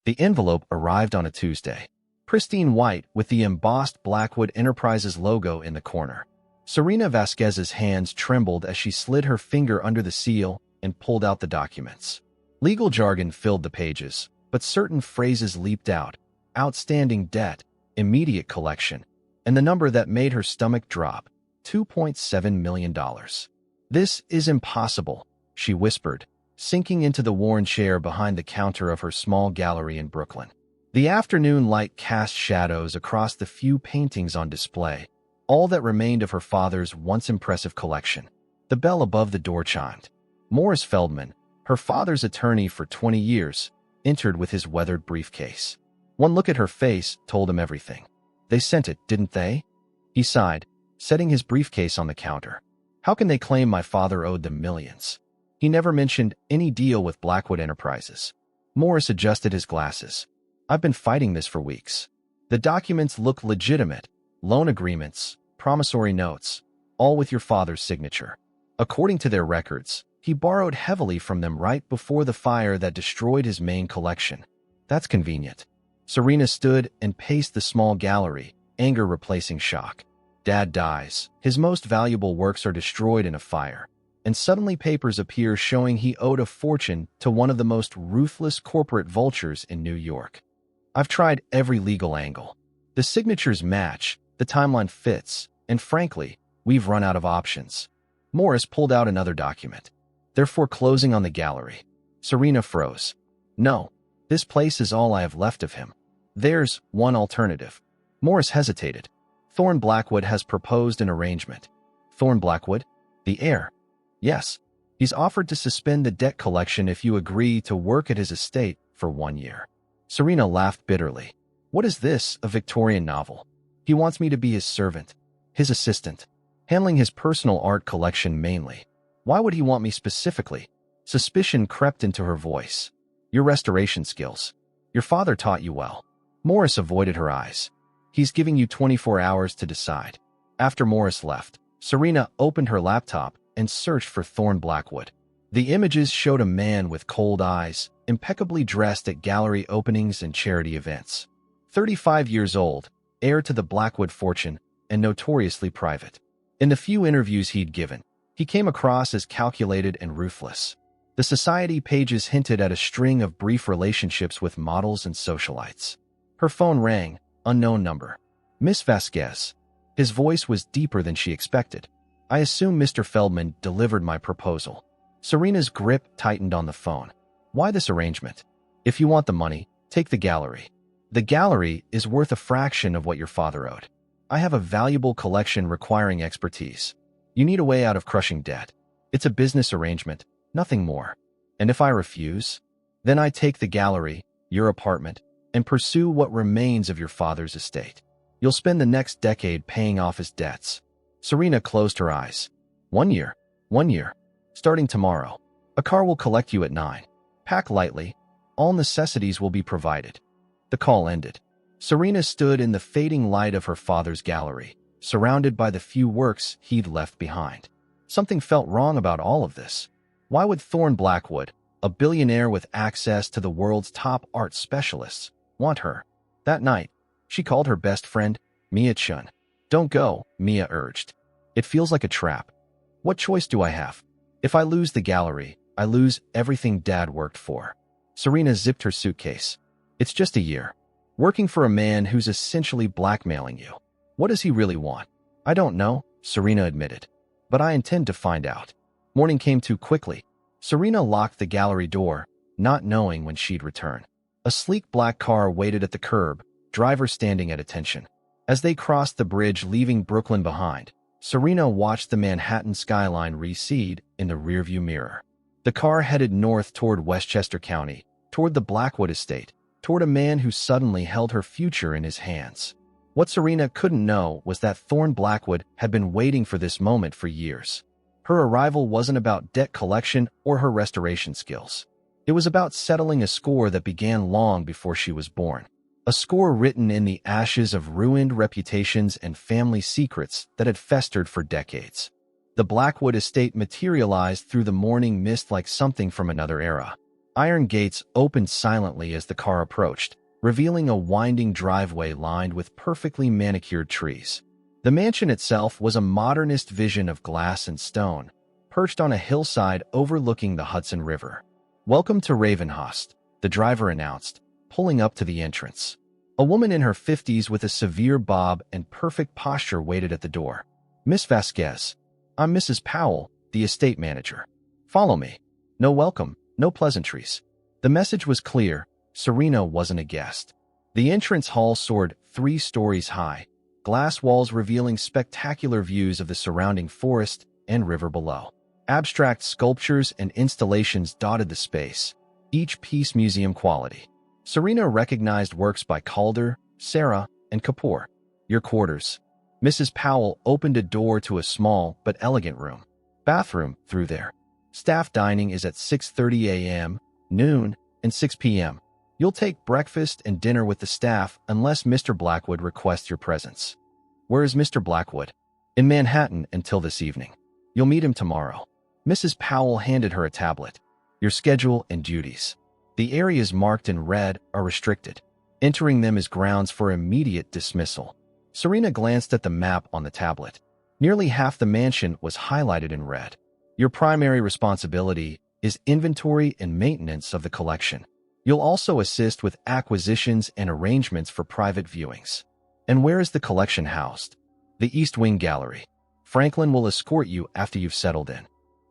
The envelope arrived on a Tuesday. Pristine white with the embossed Blackwood Enterprises logo in the corner. Serena Vasquez's hands trembled as she slid her finger under the seal and pulled out the documents. Legal jargon filled the pages, but certain phrases leaped out. Outstanding debt, immediate collection, and the number that made her stomach drop, $2.7 million. "This is impossible," she whispered, sinking into the worn chair behind the counter of her small gallery in Brooklyn. The afternoon light cast shadows across the few paintings on display, all that remained of her father's once impressive collection. The bell above the door chimed. Morris Feldman, her father's attorney for 20 years, entered with his weathered briefcase. One look at her face told him everything. "They sent it, didn't they?" He sighed, setting his briefcase on the counter. "How can they claim my father owed them millions?" He never mentioned any deal with Blackwood Enterprises. Morris adjusted his glasses. "I've been fighting this for weeks. The documents look legitimate. Loan agreements, promissory notes, all with your father's signature. According to their records, he borrowed heavily from them right before the fire that destroyed his main collection. That's convenient." Serena stood and paced the small gallery, anger replacing shock. Dad dies. His most valuable works are destroyed in a fire. And suddenly papers appear showing he owed a fortune to one of the most ruthless corporate vultures in New York. "I've tried every legal angle. The signatures match, the timeline fits, and frankly, we've run out of options." Morris pulled out another document. "They're foreclosing on the gallery." Serena froze. "No, this place is all I have left of him. There's one alternative." Morris hesitated. "Thorne Blackwood has proposed an arrangement." "Thorne Blackwood? The heir?" "Yes. He's offered to suspend the debt collection if you agree to work at his estate for 1 year." Serena laughed bitterly. "What is this, a Victorian novel? He wants me to be his servant, his assistant, handling his personal art collection mainly. Why would he want me specifically?" Suspicion crept into her voice. "Your restoration skills. Your father taught you well." Morris avoided her eyes. "He's giving you 24 hours to decide." After Morris left, Serena opened her laptop and searched for Thorne Blackwood. The images showed a man with cold eyes, impeccably dressed at gallery openings and charity events. 35 years old, heir to the Blackwood fortune, and notoriously private. In the few interviews he'd given, he came across as calculated and ruthless. The society pages hinted at a string of brief relationships with models and socialites. Her phone rang, unknown number. "Miss Vasquez." His voice was deeper than she expected. "I assume Mr. Feldman delivered my proposal." Serena's grip tightened on the phone. "Why this arrangement? If you want the money, take the gallery. The gallery is worth a fraction of what your father owed. I have a valuable collection requiring expertise. You need a way out of crushing debt. It's a business arrangement, nothing more. And if I refuse, then I take the gallery, your apartment, and pursue what remains of your father's estate. You'll spend the next decade paying off his debts." Serena closed her eyes. 1 year. 1 year. Starting tomorrow. A car will collect you at 9. Pack lightly. All necessities will be provided. The call ended. Serena stood in the fading light of her father's gallery, surrounded by the few works he'd left behind. Something felt wrong about all of this. Why would Thorne Blackwood, a billionaire with access to the world's top art specialists, want her? That night, she called her best friend, Mia Chun. "Don't go," Mia urged. "It feels like a trap. What choice do I have? If I lose the gallery, I lose everything Dad worked for." Serena zipped her suitcase. "It's just a year. Working for a man who's essentially blackmailing you. What does he really want?" "I don't know," Serena admitted. "But I intend to find out." Morning came too quickly. Serena locked the gallery door, not knowing when she'd return. A sleek black car waited at the curb, driver standing at attention. As they crossed the bridge leaving Brooklyn behind, Serena watched the Manhattan skyline recede in the rearview mirror. The car headed north toward Westchester County, toward the Blackwood estate, toward a man who suddenly held her future in his hands. What Serena couldn't know was that Thorne Blackwood had been waiting for this moment for years. Her arrival wasn't about debt collection or her restoration skills. It was about settling a score that began long before she was born. A score written in the ashes of ruined reputations and family secrets that had festered for decades. The Blackwood estate materialized through the morning mist like something from another era. Iron gates opened silently as the car approached, revealing a winding driveway lined with perfectly manicured trees. The mansion itself was a modernist vision of glass and stone, perched on a hillside overlooking the Hudson River. "Welcome to Ravenhurst," the driver announced, pulling up to the entrance. A woman in her 50s with a severe bob and perfect posture waited at the door. "Miss Vasquez, I'm Mrs. Powell, the estate manager. Follow me." No welcome, no pleasantries. The message was clear. Serena wasn't a guest. The entrance hall soared 3 stories high, glass walls revealing spectacular views of the surrounding forest and river below. Abstract sculptures and installations dotted the space, each piece museum quality. Serena recognized works by Calder, Serra, and Kapoor. "Your quarters." Mrs. Powell opened a door to a small but elegant room. "Bathroom through there. Staff dining is at 6:30 a.m., noon, and 6 p.m. You'll take breakfast and dinner with the staff unless Mr. Blackwood requests your presence." "Where is Mr. Blackwood?" "In Manhattan until this evening. You'll meet him tomorrow." Mrs. Powell handed her a tablet. "Your schedule and duties. The areas marked in red are restricted. Entering them is grounds for immediate dismissal." Serena glanced at the map on the tablet. Nearly half the mansion was highlighted in red. "Your primary responsibility is inventory and maintenance of the collection. You'll also assist with acquisitions and arrangements for private viewings." "And where is the collection housed?" "The East Wing Gallery. Franklin will escort you after you've settled in."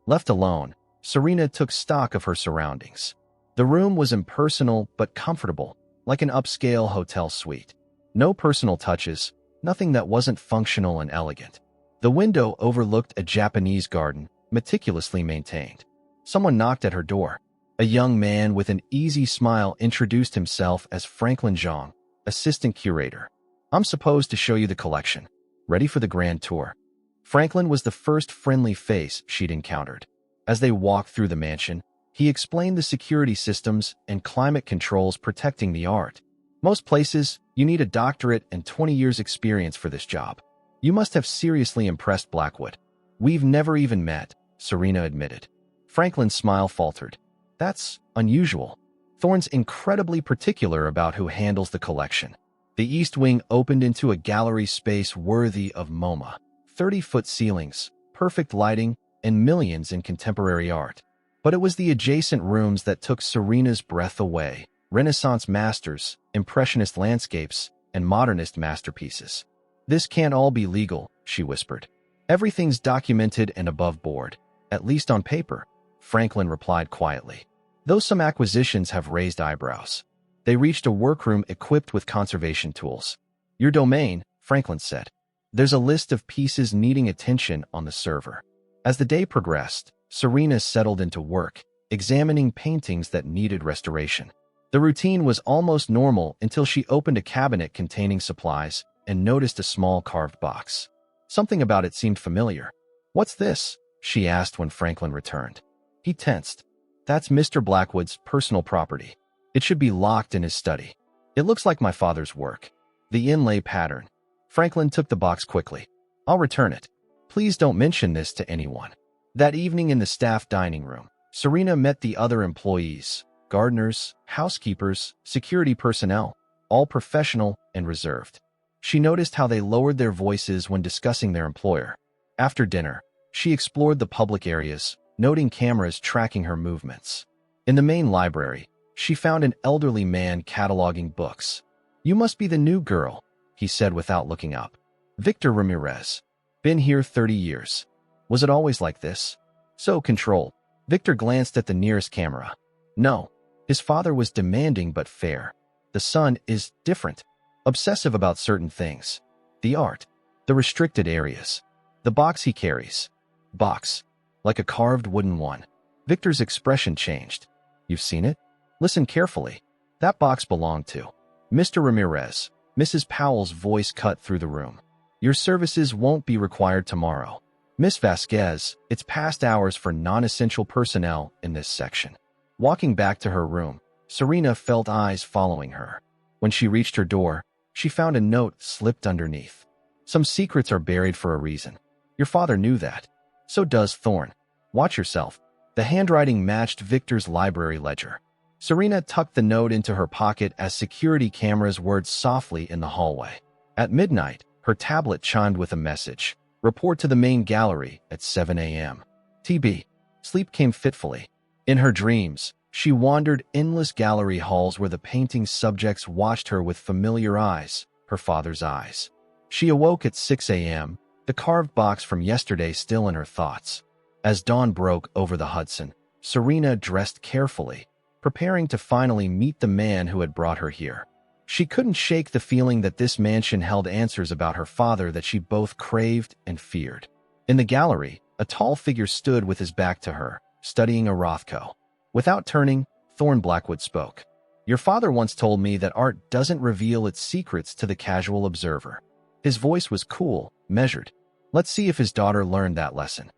Left alone, Serena took stock of her surroundings. The room was impersonal but comfortable, like an upscale hotel suite. No personal touches, nothing that wasn't functional and elegant. The window overlooked a Japanese garden, meticulously maintained. Someone knocked at her door. A young man with an easy smile introduced himself as Franklin Zhang, assistant curator. "I'm supposed to show you the collection. Ready for the grand tour?" Franklin was the first friendly face she'd encountered. As they walked through the mansion, he explained the security systems and climate controls protecting the art. "Most places, you need a doctorate and 20 years experience for this job. You must have seriously impressed Blackwood." "We've never even met," Serena admitted. Franklin's smile faltered. "That's unusual. Thorne's incredibly particular about who handles the collection." The East Wing opened into a gallery space worthy of MoMA. 30-foot ceilings, perfect lighting, and millions in contemporary art. But it was the adjacent rooms that took Serena's breath away. Renaissance masters, Impressionist landscapes, and modernist masterpieces. "This can't all be legal," she whispered. "Everything's documented and above board, at least on paper," Franklin replied quietly. Though some acquisitions have raised eyebrows. They reached a workroom equipped with conservation tools. "Your domain," Franklin said. "There's a list of pieces needing attention on the server." As the day progressed, Serena settled into work, examining paintings that needed restoration. The routine was almost normal until she opened a cabinet containing supplies and noticed a small carved box. Something about it seemed familiar. "What's this?" she asked when Franklin returned. He tensed. "That's Mr. Blackwood's personal property. It should be locked in his study. It looks like my father's work. The inlay pattern." Franklin took the box quickly. "I'll return it. Please don't mention this to anyone." That evening in the staff dining room, Serena met the other employees, gardeners, housekeepers, security personnel, all professional and reserved. She noticed how they lowered their voices when discussing their employer. After dinner, she explored the public areas, noting cameras tracking her movements. In the main library, she found an elderly man cataloging books. "You must be the new girl," he said without looking up. "Victor Ramirez. Been here 30 years. Was it always like this? So controlled?" Victor glanced at the nearest camera. "No. His father was demanding but fair. The son is different. Obsessive about certain things. The art. The restricted areas. The box he carries." "Box. Like a carved wooden one." Victor's expression changed. "You've seen it? Listen carefully. That box belonged to Mr. Ramirez." Mrs. Powell's voice cut through the room. "Your services won't be required tomorrow. Miss Vasquez, it's past hours for non-essential personnel in this section." Walking back to her room, Serena felt eyes following her. When she reached her door, she found a note slipped underneath. "Some secrets are buried for a reason. Your father knew that. So does Thorne. Watch yourself." The handwriting matched Victor's library ledger. Serena tucked the note into her pocket as security cameras whirred softly in the hallway. At midnight, her tablet chimed with a message. Report to the main gallery at 7 a.m. TB. Sleep came fitfully. In her dreams, she wandered endless gallery halls where the painting's subjects watched her with familiar eyes, her father's eyes. She awoke at 6 a.m., the carved box from yesterday still in her thoughts. As dawn broke over the Hudson, Serena dressed carefully, preparing to finally meet the man who had brought her here. She couldn't shake the feeling that this mansion held answers about her father that she both craved and feared. In the gallery, a tall figure stood with his back to her, studying a Rothko. Without turning, Thorne Blackwood spoke. Your father once told me that art doesn't reveal its secrets to the casual observer. His voice was cool, measured. Let's see if his daughter learned that lesson.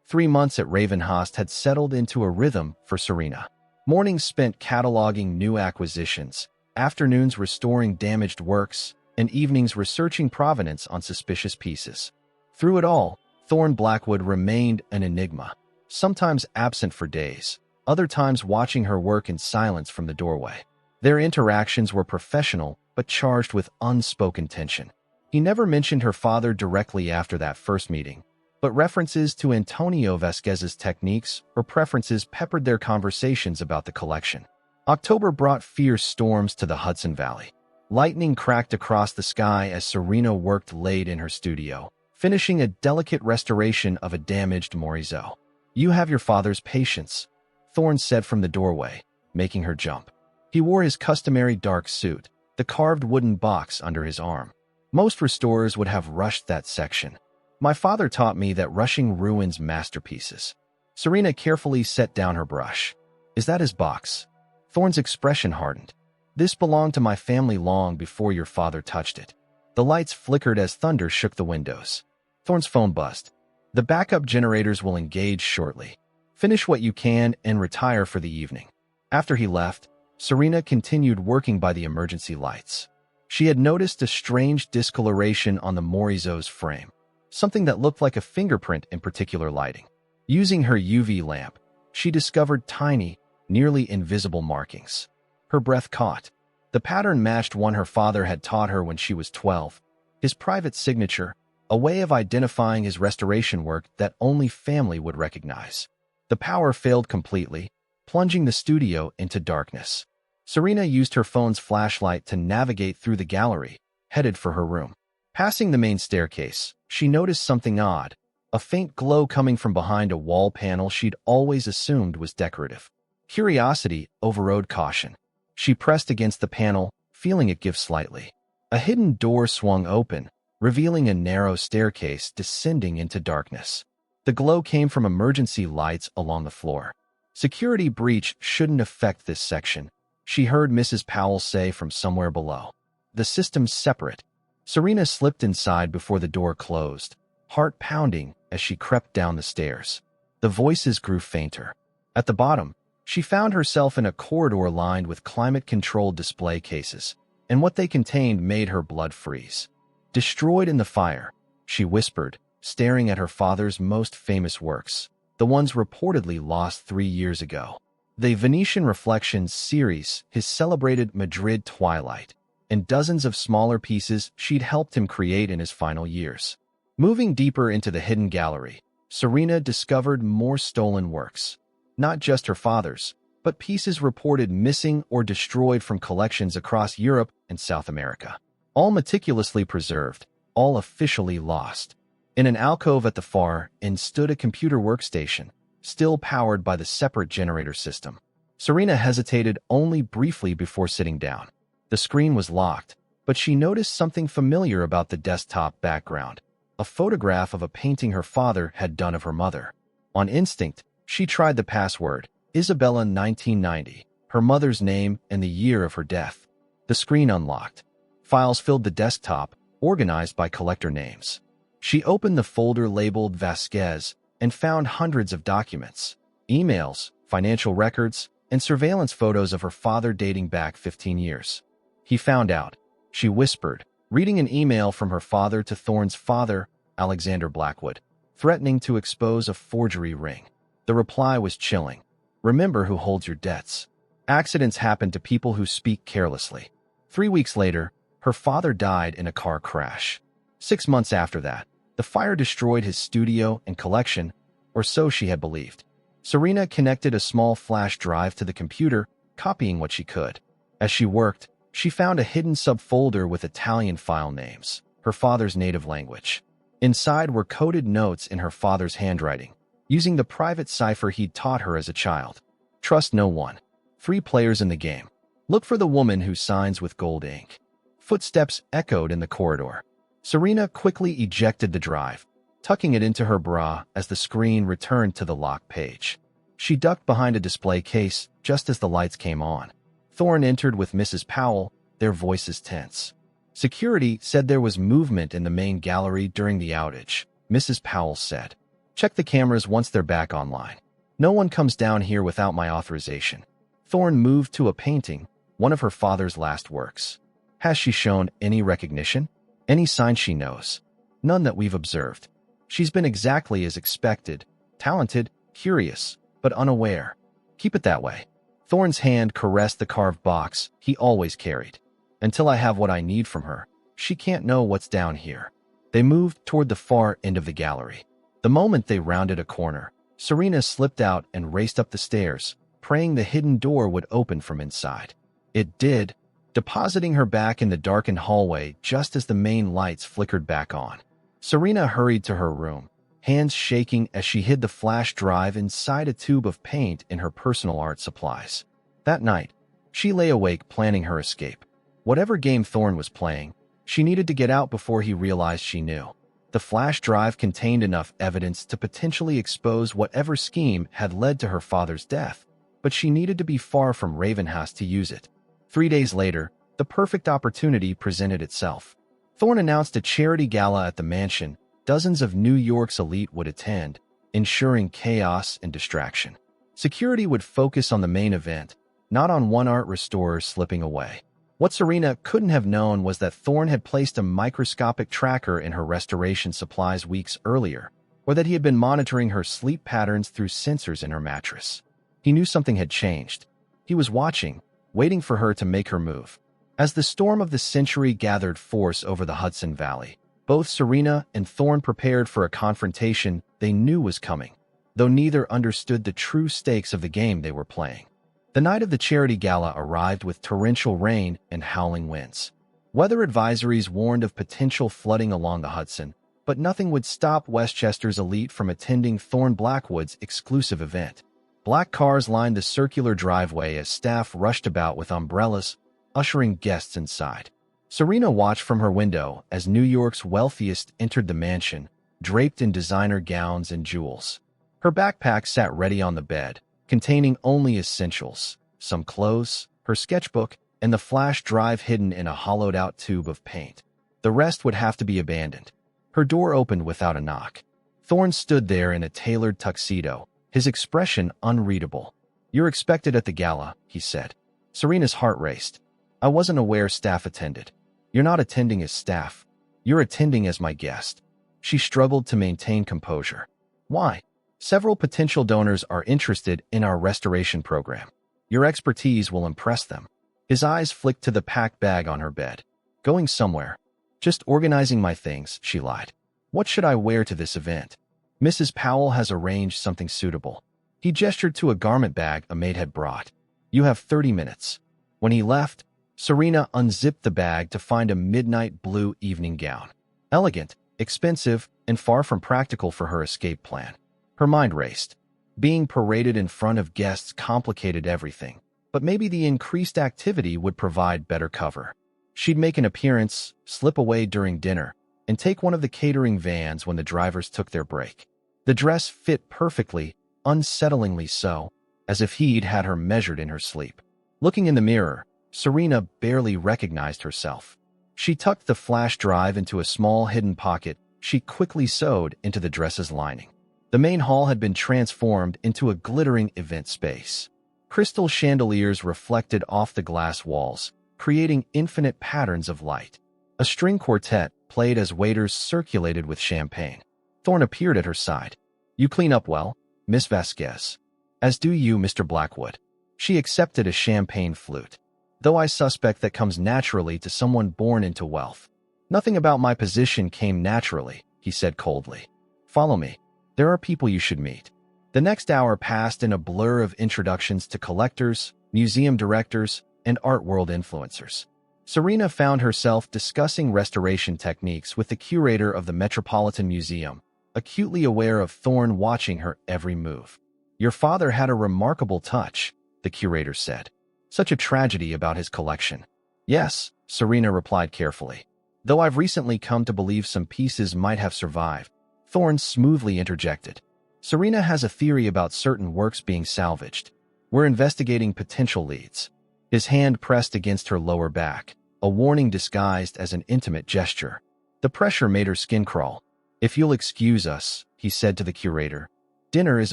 3 months at Ravenhurst had settled into a rhythm for Serena. Mornings spent cataloging new acquisitions, afternoons restoring damaged works, and evenings researching provenance on suspicious pieces. Through it all, Thorne Blackwood remained an enigma, sometimes absent for days, other times watching her work in silence from the doorway. Their interactions were professional but charged with unspoken tension. He never mentioned her father directly after that first meeting, but references to Antonio Vasquez's techniques or preferences peppered their conversations about the collection. October brought fierce storms to the Hudson Valley. Lightning cracked across the sky as Serena worked late in her studio, finishing a delicate restoration of a damaged Morizo. You have your father's patience, Thorne said from the doorway, making her jump. He wore his customary dark suit, the carved wooden box under his arm. Most restorers would have rushed that section. My father taught me that rushing ruins masterpieces. Serena carefully set down her brush. Is that his box? Thorne's expression hardened. This belonged to my family long before your father touched it. The lights flickered as thunder shook the windows. Thorne's phone buzzed. The backup generators will engage shortly. Finish what you can and retire for the evening. After he left, Serena continued working by the emergency lights. She had noticed a strange discoloration on the Morizo's frame, something that looked like a fingerprint in particular lighting. Using her UV lamp, she discovered tiny, nearly invisible markings. Her breath caught. The pattern matched one her father had taught her when she was 12. His private signature, a way of identifying his restoration work that only family would recognize. The power failed completely, plunging the studio into darkness. Serena used her phone's flashlight to navigate through the gallery, headed for her room. Passing the main staircase, she noticed something odd, a faint glow coming from behind a wall panel she'd always assumed was decorative. Curiosity overrode caution. She pressed against the panel, feeling it give slightly. A hidden door swung open, revealing a narrow staircase descending into darkness. The glow came from emergency lights along the floor. Security breach shouldn't affect this section, she heard Mrs. Powell say from somewhere below. The system's separate. Serena slipped inside before the door closed, heart pounding as she crept down the stairs. The voices grew fainter. At the bottom, she found herself in a corridor lined with climate-controlled display cases, and what they contained made her blood freeze. Destroyed in the fire, she whispered, staring at her father's most famous works, the ones reportedly lost 3 years ago. The Venetian Reflections series, his celebrated Madrid Twilight, and dozens of smaller pieces she'd helped him create in his final years. Moving deeper into the hidden gallery, Serena discovered more stolen works. Not just her father's, but pieces reported missing or destroyed from collections across Europe and South America. All meticulously preserved, all officially lost. In an alcove at the far end stood a computer workstation, still powered by the separate generator system. Serena hesitated only briefly before sitting down. The screen was locked, but she noticed something familiar about the desktop background, a photograph of a painting her father had done of her mother. On instinct, she tried the password, Isabella 1990, her mother's name and the year of her death. The screen unlocked. Files filled the desktop, organized by collector names. She opened the folder labeled Vasquez and found hundreds of documents, emails, financial records, and surveillance photos of her father dating back 15 years. He found out, she whispered, reading an email from her father to Thorne's father, Alexander Blackwood, threatening to expose a forgery ring. The reply was chilling. Remember who holds your debts. Accidents happen to people who speak carelessly. 3 weeks later, her father died in a car crash. 6 months after that, the fire destroyed his studio and collection, or so she had believed. Serena connected a small flash drive to the computer, copying what she could. As she worked, she found a hidden subfolder with Italian file names, her father's native language. Inside were coded notes in her father's handwriting, using the private cipher he'd taught her as a child. Trust no one. 3 players in the game. Look for the woman who signs with gold ink. Footsteps echoed in the corridor. Serena quickly ejected the drive, tucking it into her bra as the screen returned to the locked page. She ducked behind a display case just as the lights came on. Thorne entered with Mrs. Powell, their voices tense. Security said there was movement in the main gallery during the outage, Mrs. Powell said. Check the cameras once they're back online. No one comes down here without my authorization. Thorne moved to a painting, one of her father's last works. Has she shown any recognition? Any sign she knows? None that we've observed. She's been exactly as expected, talented, curious, but unaware. Keep it that way. Thorne's hand caressed the carved box he always carried. Until I have what I need from her, she can't know what's down here. They moved toward the far end of the gallery. The moment they rounded a corner, Serena slipped out and raced up the stairs, praying the hidden door would open from inside. It did, depositing her back in the darkened hallway just as the main lights flickered back on. Serena hurried to her room, hands shaking as she hid the flash drive inside a tube of paint in her personal art supplies. That night, she lay awake planning her escape. Whatever game Thorne was playing, she needed to get out before he realized she knew. The flash drive contained enough evidence to potentially expose whatever scheme had led to her father's death, but she needed to be far from Ravenhouse to use it. 3 days later, the perfect opportunity presented itself. Thorne announced a charity gala at the mansion. Dozens of New York's elite would attend, ensuring chaos and distraction. Security would focus on the main event, not on one art restorer slipping away. What Serena couldn't have known was that Thorne had placed a microscopic tracker in her restoration supplies weeks earlier, or that he had been monitoring her sleep patterns through sensors in her mattress. He knew something had changed. He was watching, waiting for her to make her move. As the storm of the century gathered force over the Hudson Valley, both Serena and Thorne prepared for a confrontation they knew was coming, though neither understood the true stakes of the game they were playing. The night of the charity gala arrived with torrential rain and howling winds. Weather advisories warned of potential flooding along the Hudson, but nothing would stop Westchester's elite from attending Thorne Blackwood's exclusive event. Black cars lined the circular driveway as staff rushed about with umbrellas, ushering guests inside. Serena watched from her window as New York's wealthiest entered the mansion, draped in designer gowns and jewels. Her backpack sat ready on the bed, containing only essentials, some clothes, her sketchbook, and the flash drive hidden in a hollowed-out tube of paint. The rest would have to be abandoned. Her door opened without a knock. Thorne stood there in a tailored tuxedo, his expression unreadable. "You're expected at the gala," he said. Serena's heart raced. "I wasn't aware staff attended." "You're not attending as staff. You're attending as my guest." She struggled to maintain composure. "Why?" "Several potential donors are interested in our restoration program. Your expertise will impress them." His eyes flicked to the packed bag on her bed. "Going somewhere." "Just organizing my things," she lied. "What should I wear to this event?" "Mrs. Powell has arranged something suitable." He gestured to a garment bag a maid had brought. "You have 30 minutes. When he left, Serena unzipped the bag to find a midnight blue evening gown. Elegant, expensive, and far from practical for her escape plan. Her mind raced. Being paraded in front of guests complicated everything, but maybe the increased activity would provide better cover. She'd make an appearance, slip away during dinner, and take one of the catering vans when the drivers took their break. The dress fit perfectly, unsettlingly so, as if he'd had her measured in her sleep. Looking in the mirror, Serena barely recognized herself. She tucked the flash drive into a small hidden pocket she quickly sewed into the dress's lining. The main hall had been transformed into a glittering event space. Crystal chandeliers reflected off the glass walls, creating infinite patterns of light. A string quartet played as waiters circulated with champagne. Thorne appeared at her side. "You clean up well, Miss Vasquez." "As do you, Mr. Blackwood." She accepted a champagne flute. Though I suspect that comes naturally to someone born into wealth. Nothing about my position came naturally, he said coldly. Follow me. There are people you should meet. The next hour passed in a blur of introductions to collectors, museum directors, and art world influencers. Serena found herself discussing restoration techniques with the curator of the Metropolitan Museum, acutely aware of Thorne watching her every move. Your father had a remarkable touch, the curator said. Such a tragedy about his collection. Yes, Serena replied carefully. Though I've recently come to believe some pieces might have survived, Thorne smoothly interjected. Serena has a theory about certain works being salvaged. We're investigating potential leads. His hand pressed against her lower back, a warning disguised as an intimate gesture. The pressure made her skin crawl. If you'll excuse us, he said to the curator, dinner is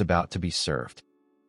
about to be served.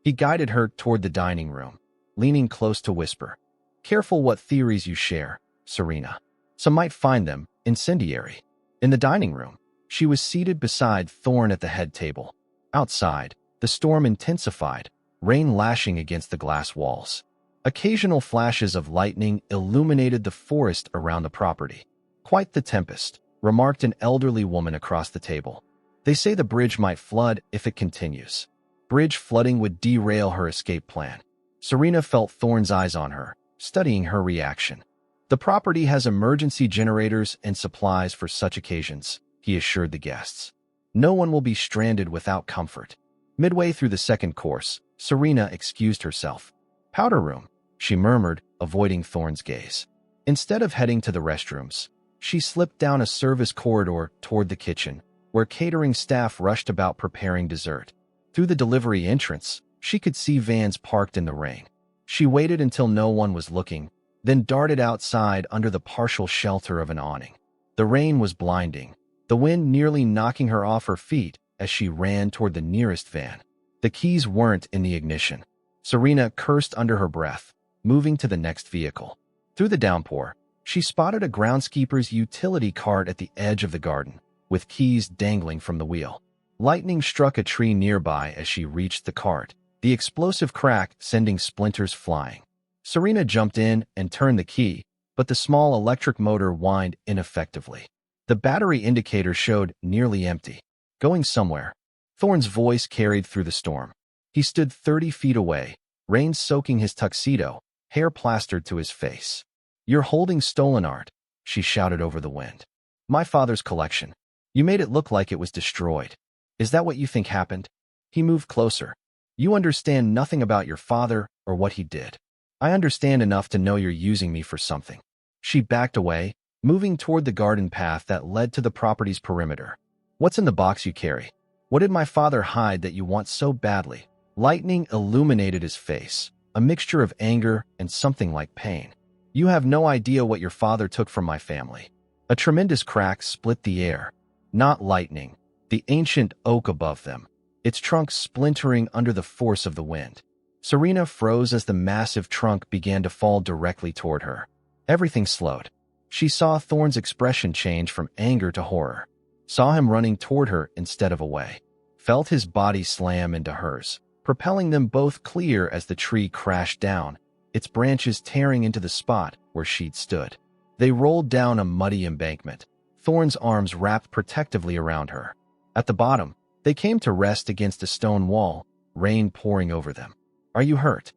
He guided her toward the dining room, leaning close to whisper. Careful what theories you share, Serena. Some might find them incendiary. In the dining room, she was seated beside Thorne at the head table. Outside, the storm intensified, rain lashing against the glass walls. Occasional flashes of lightning illuminated the forest around the property. Quite the tempest, remarked an elderly woman across the table. They say the bridge might flood if it continues. Bridge flooding would derail her escape plan. Serena felt Thorne's eyes on her, studying her reaction. The property has emergency generators and supplies for such occasions, he assured the guests. No one will be stranded without comfort. Midway through the second course, Serena excused herself. Powder room, she murmured, avoiding Thorne's gaze. Instead of heading to the restrooms, she slipped down a service corridor toward the kitchen, where catering staff rushed about preparing dessert. Through the delivery entrance, she could see vans parked in the rain. She waited until no one was looking, then darted outside under the partial shelter of an awning. The rain was blinding, the wind nearly knocking her off her feet as she ran toward the nearest van. The keys weren't in the ignition. Serena cursed under her breath, moving to the next vehicle. Through the downpour, she spotted a groundskeeper's utility cart at the edge of the garden, with keys dangling from the wheel. Lightning struck a tree nearby as she reached the cart, the explosive crack sending splinters flying. Serena jumped in and turned the key, but the small electric motor whined ineffectively. The battery indicator showed nearly empty. Going somewhere. Thorne's voice carried through the storm. He stood 30 feet away, rain soaking his tuxedo, hair plastered to his face. You're holding stolen art, she shouted over the wind. My father's collection. You made it look like it was destroyed. Is that what you think happened? He moved closer. You understand nothing about your father or what he did. I understand enough to know you're using me for something. She backed away, moving toward the garden path that led to the property's perimeter. What's in the box you carry? What did my father hide that you want so badly? Lightning illuminated his face, a mixture of anger and something like pain. You have no idea what your father took from my family. A tremendous crack split the air. Not lightning, the ancient oak above them, its trunk splintering under the force of the wind. Serena froze as the massive trunk began to fall directly toward her. Everything slowed. She saw Thorne's expression change from anger to horror. Saw him running toward her instead of away. Felt his body slam into hers, propelling them both clear as the tree crashed down, its branches tearing into the spot where she'd stood. They rolled down a muddy embankment, Thorne's arms wrapped protectively around her. At the bottom, they came to rest against a stone wall, rain pouring over them. Are you hurt?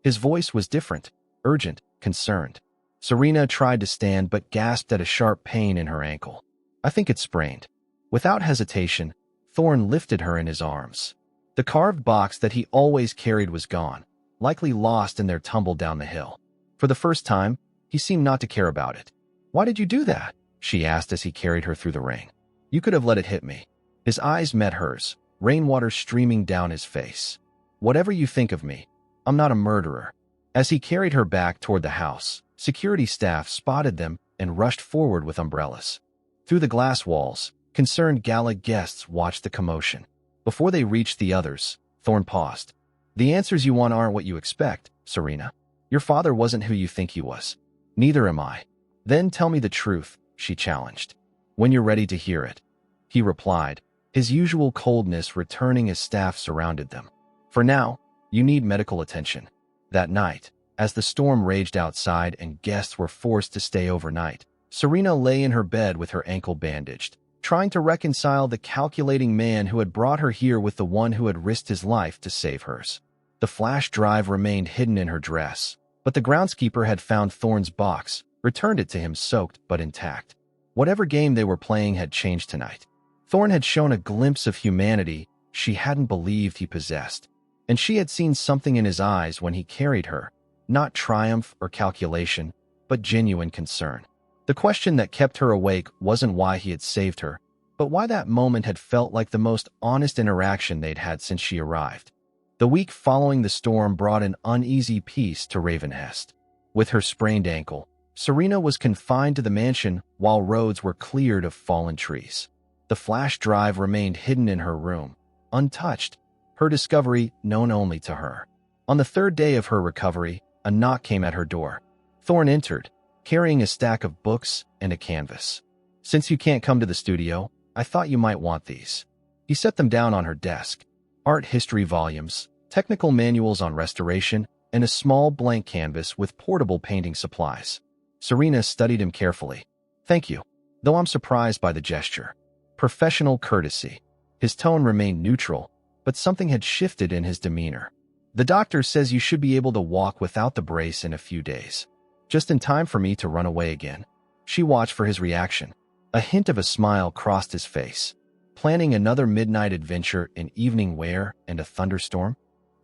His voice was different, urgent, concerned. Serena tried to stand but gasped at a sharp pain in her ankle. I think it's sprained. Without hesitation, Thorne lifted her in his arms. The carved box that he always carried was gone, likely lost in their tumble down the hill. For the first time, he seemed not to care about it. Why did you do that? She asked as he carried her through the rain. You could have let it hit me. His eyes met hers, rainwater streaming down his face. Whatever you think of me, I'm not a murderer. As he carried her back toward the house, security staff spotted them and rushed forward with umbrellas. Through the glass walls, concerned gala guests watched the commotion. Before they reached the others, Thorne paused. The answers you want aren't what you expect, Serena. Your father wasn't who you think he was. Neither am I. Then tell me the truth, she challenged. When you're ready to hear it. He replied, his usual coldness returning as staff surrounded them. For now, you need medical attention. That night, as the storm raged outside and guests were forced to stay overnight, Serena lay in her bed with her ankle bandaged, trying to reconcile the calculating man who had brought her here with the one who had risked his life to save hers. The flash drive remained hidden in her dress, but the groundskeeper had found Thorne's box, returned it to him soaked but intact. Whatever game they were playing had changed tonight. Thorne had shown a glimpse of humanity she hadn't believed he possessed, and she had seen something in his eyes when he carried her, not triumph or calculation, but genuine concern. The question that kept her awake wasn't why he had saved her, but why that moment had felt like the most honest interaction they'd had since she arrived. The week following the storm brought an uneasy peace to Ravenhurst. With her sprained ankle, Serena was confined to the mansion while roads were cleared of fallen trees. The flash drive remained hidden in her room, untouched, her discovery known only to her. On the third day of her recovery, a knock came at her door. Thorne entered, carrying a stack of books and a canvas. "Since you can't come to the studio, I thought you might want these." He set them down on her desk. Art history volumes, technical manuals on restoration, and a small blank canvas with portable painting supplies. Serena studied him carefully. "Thank you," though I'm surprised by the gesture. Professional courtesy. His tone remained neutral, but something had shifted in his demeanor. "The doctor says you should be able to walk without the brace in a few days. Just in time for me to run away again." She watched for his reaction. A hint of a smile crossed his face. "Planning another midnight adventure in evening wear and a thunderstorm?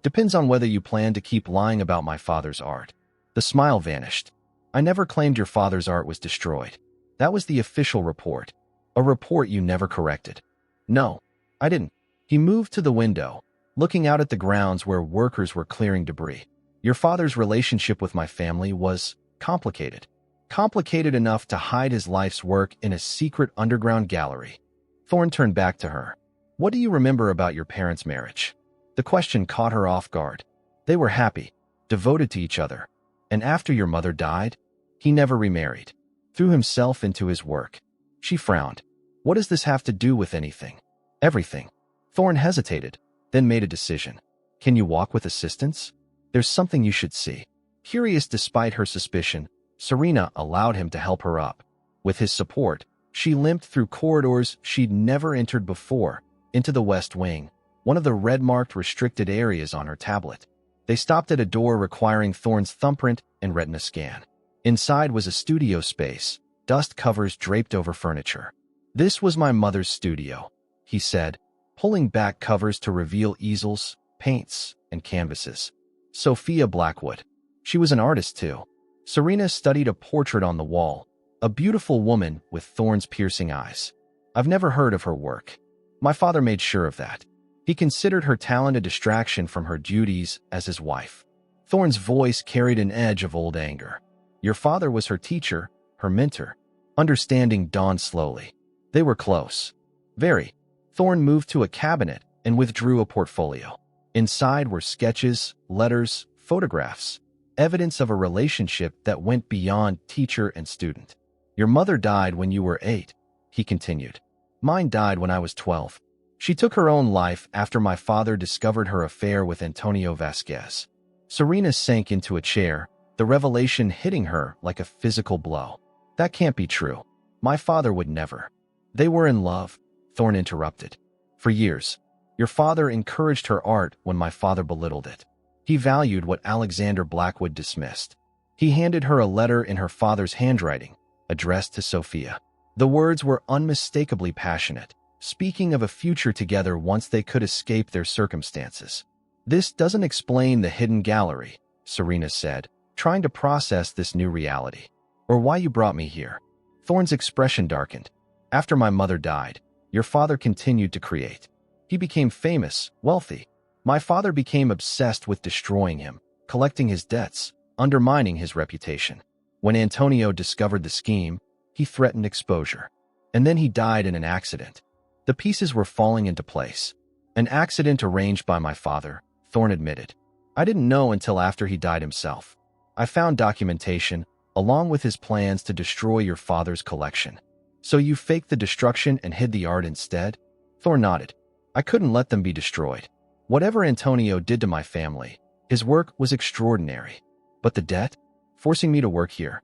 Depends on whether you plan to keep lying about my father's art." The smile vanished. "I never claimed your father's art was destroyed. That was the official report. A report you never corrected." "No, I didn't." He moved to the window, looking out at the grounds where workers were clearing debris. "Your father's relationship with my family was complicated. Complicated enough to hide his life's work in a secret underground gallery." Thorne turned back to her. "What do you remember about your parents' marriage?" The question caught her off guard. "They were happy, devoted to each other. And after your mother died, he never remarried. Threw himself into his work." She frowned. "What does this have to do with anything?" "Everything." Thorne hesitated, then made a decision. "Can you walk with assistance? There's something you should see." Curious despite her suspicion, Serena allowed him to help her up. With his support, she limped through corridors she'd never entered before, into the West Wing, one of the red-marked restricted areas on her tablet. They stopped at a door requiring Thorne's thumbprint and retina scan. Inside was a studio space, dust covers draped over furniture. "This was my mother's studio," he said, pulling back covers to reveal easels, paints, and canvases. Sophia Blackwood. She was an artist too. Serena studied a portrait on the wall, a beautiful woman with Thorne's piercing eyes. "I've never heard of her work. My father made sure of that. He considered her talent a distraction from her duties as his wife." Thorne's voice carried an edge of old anger. "Your father was her teacher, her mentor." Understanding dawned slowly. They were close. Very. Thorne moved to a cabinet and withdrew a portfolio. Inside were sketches, letters, photographs, evidence of a relationship that went beyond teacher and student. "Your mother died when you were 8, he continued. "Mine died when I was 12. She took her own life after my father discovered her affair with Antonio Vasquez." Serena sank into a chair, the revelation hitting her like a physical blow. "That can't be true. My father would never." "They were in love," Thorne interrupted. "For years. Your father encouraged her art when my father belittled it. He valued what Alexander Blackwood dismissed." He handed her a letter in her father's handwriting, addressed to Sophia. The words were unmistakably passionate, speaking of a future together once they could escape their circumstances. "This doesn't explain the hidden gallery," Serena said, trying to process this new reality. "Or why you brought me here." Thorne's expression darkened. "After my mother died, your father continued to create. He became famous, wealthy. My father became obsessed with destroying him, collecting his debts, undermining his reputation. When Antonio discovered the scheme, he threatened exposure. And then he died in an accident. The pieces were falling into place. An accident arranged by my father," Thorne admitted. "I didn't know until after he died himself. I found documentation, along with his plans to destroy your father's collection." "So you faked the destruction and hid the art instead?" Thorne nodded. "I couldn't let them be destroyed. Whatever Antonio did to my family, His work was extraordinary. But the debt? Forcing me to work here.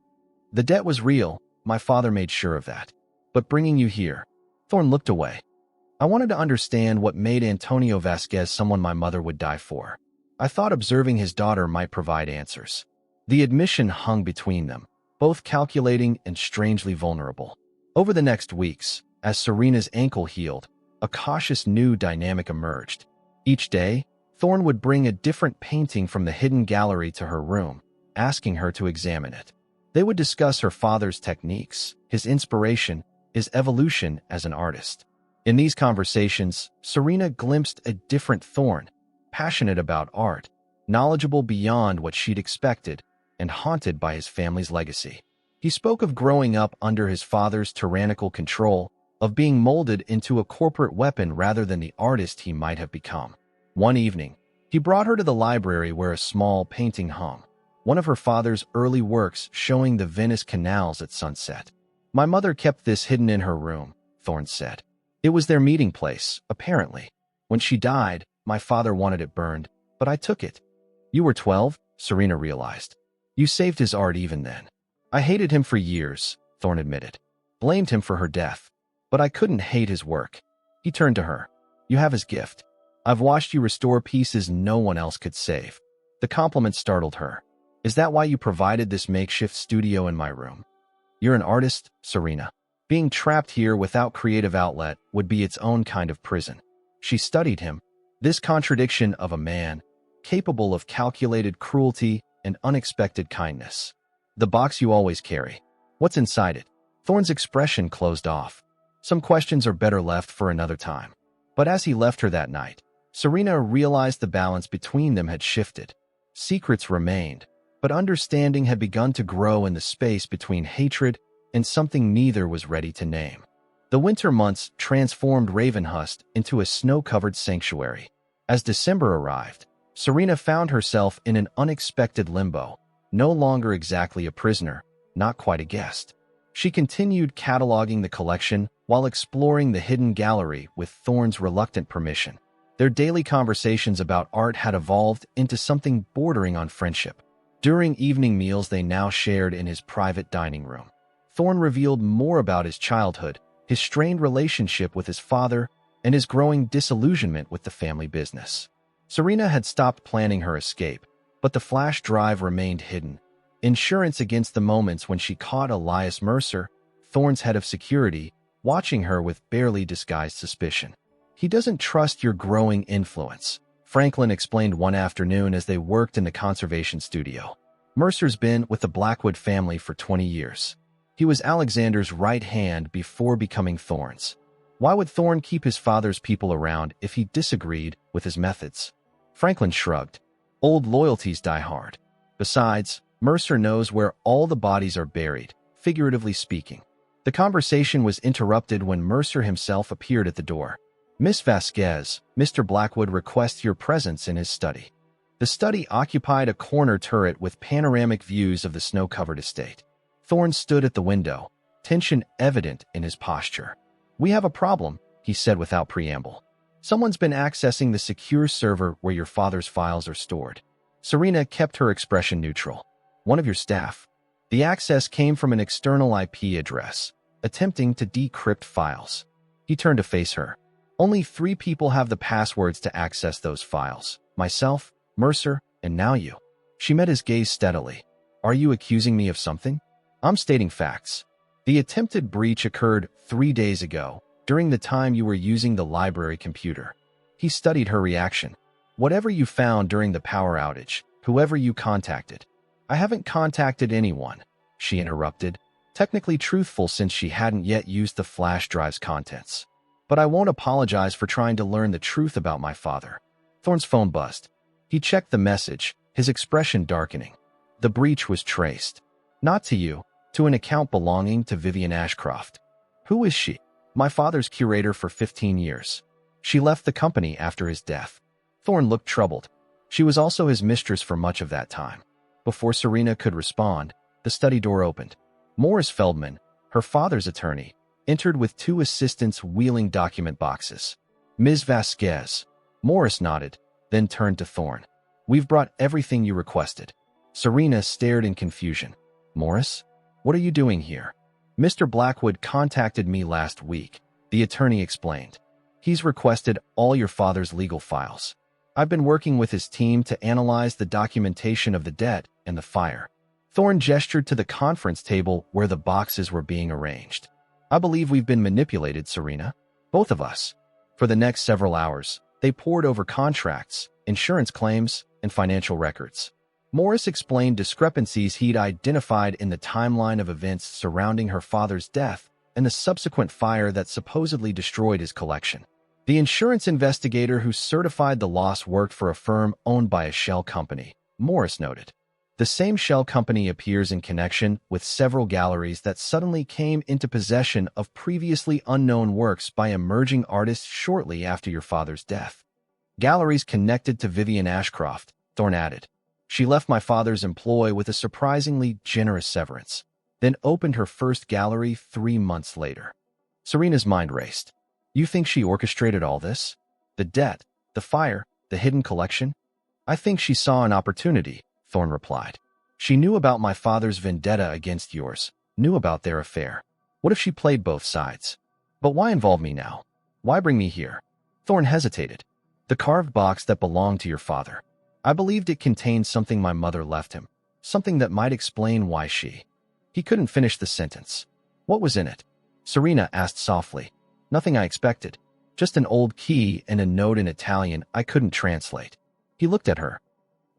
The debt was real. My father made sure of that. But bringing you here. Thorne looked away. I wanted to understand what made Antonio Vasquez someone my mother would die for. I thought observing his daughter might provide answers. The admission hung between them, both calculating and strangely vulnerable. Over the next weeks, as Serena's ankle healed, a cautious new dynamic emerged. Each day, Thorne would bring a different painting from the hidden gallery to her room, asking her to examine it. They would discuss her father's techniques, his inspiration, his evolution as an artist. In these conversations, Serena glimpsed a different Thorne, passionate about art, knowledgeable beyond what she'd expected, and haunted by his family's legacy. He spoke of growing up under his father's tyrannical control, of being molded into a corporate weapon rather than the artist he might have become. One evening, he brought her to the library where a small painting hung, one of her father's early works showing the Venice canals at sunset. My mother kept this hidden in her room, Thorne said. It was their meeting place, apparently. When she died, my father wanted it burned, but I took it. You were 12, Serena realized. You saved his art even then. I hated him for years, Thorne admitted. Blamed him for her death. But I couldn't hate his work. He turned to her. You have his gift. I've watched you restore pieces no one else could save. The compliment startled her. Is that why you provided this makeshift studio in my room? You're an artist, Serena. Being trapped here without creative outlet would be its own kind of prison. She studied him, this contradiction of a man, capable of calculated cruelty and unexpected kindness. The box you always carry. What's inside it? Thorne's expression closed off. Some questions are better left for another time. But as he left her that night, Serena realized the balance between them had shifted. Secrets remained, but understanding had begun to grow in the space between hatred and something neither was ready to name. The winter months transformed Ravenhurst into a snow-covered sanctuary. As December arrived, Serena found herself in an unexpected limbo, no longer exactly a prisoner, not quite a guest. She continued cataloging the collection while exploring the hidden gallery with Thorne's reluctant permission. Their daily conversations about art had evolved into something bordering on friendship. During evening meals they now shared in his private dining room, Thorne revealed more about his childhood, his strained relationship with his father, and his growing disillusionment with the family business. Serena had stopped planning her escape, but the flash drive remained hidden, insurance against the moments when she caught Elias Mercer, Thorne's head of security, watching her with barely disguised suspicion. He doesn't trust your growing influence, Franklin explained one afternoon as they worked in the conservation studio. Mercer's been with the Blackwood family for 20 years. He was Alexander's right hand before becoming Thorne's. Why would Thorne keep his father's people around if he disagreed with his methods? Franklin shrugged. Old loyalties die hard. Besides, Mercer knows where all the bodies are buried, figuratively speaking. The conversation was interrupted when Mercer himself appeared at the door. Miss Vasquez, Mr. Blackwood requests your presence in his study. The study occupied a corner turret with panoramic views of the snow-covered estate. Thorne stood at the window, tension evident in his posture. We have a problem, he said without preamble. Someone's been accessing the secure server where your father's files are stored. Serena kept her expression neutral. One of your staff. The access came from an external IP address, attempting to decrypt files. He turned to face her. Only 3 people have the passwords to access those files. Myself, Mercer, and now you. She met his gaze steadily. Are you accusing me of something? I'm stating facts. The attempted breach occurred 3 days ago, during the time you were using the library computer. He studied her reaction. Whatever you found during the power outage, whoever you contacted. I haven't contacted anyone, she interrupted, technically truthful since she hadn't yet used the flash drive's contents. But I won't apologize for trying to learn the truth about my father. Thorne's phone buzzed. He checked the message, his expression darkening. The breach was traced. Not to you, to an account belonging to Vivian Ashcroft. Who is she? My father's curator for 15 years. She left the company after his death. Thorne looked troubled. She was also his mistress for much of that time. Before Serena could respond, the study door opened. Morris Feldman, her father's attorney, entered with 2 assistants wheeling document boxes. Ms. Vasquez. Morris nodded, then turned to Thorne. We've brought everything you requested. Serena stared in confusion. Morris? What are you doing here? Mr. Blackwood contacted me last week, the attorney explained. He's requested all your father's legal files. I've been working with his team to analyze the documentation of the debt and the fire. Thorne gestured to the conference table where the boxes were being arranged. I believe we've been manipulated, Serena. Both of us. For the next several hours, they pored over contracts, insurance claims, and financial records. Morris explained discrepancies he'd identified in the timeline of events surrounding her father's death and the subsequent fire that supposedly destroyed his collection. The insurance investigator who certified the loss worked for a firm owned by a shell company, Morris noted. The same shell company appears in connection with several galleries that suddenly came into possession of previously unknown works by emerging artists shortly after your father's death. Galleries connected to Vivian Ashcroft, Thorne added. She left my father's employ with a surprisingly generous severance, then opened her first gallery 3 months later. Serena's mind raced. You think she orchestrated all this? The debt, the fire, the hidden collection? I think she saw an opportunity, Thorne replied. She knew about my father's vendetta against yours, knew about their affair. What if she played both sides? But why involve me now? Why bring me here? Thorne hesitated. The carved box that belonged to your father. I believed it contained something my mother left him, something that might explain why she. He couldn't finish the sentence. What was in it? Serena asked softly. Nothing I expected. Just an old key and a note in Italian I couldn't translate. He looked at her.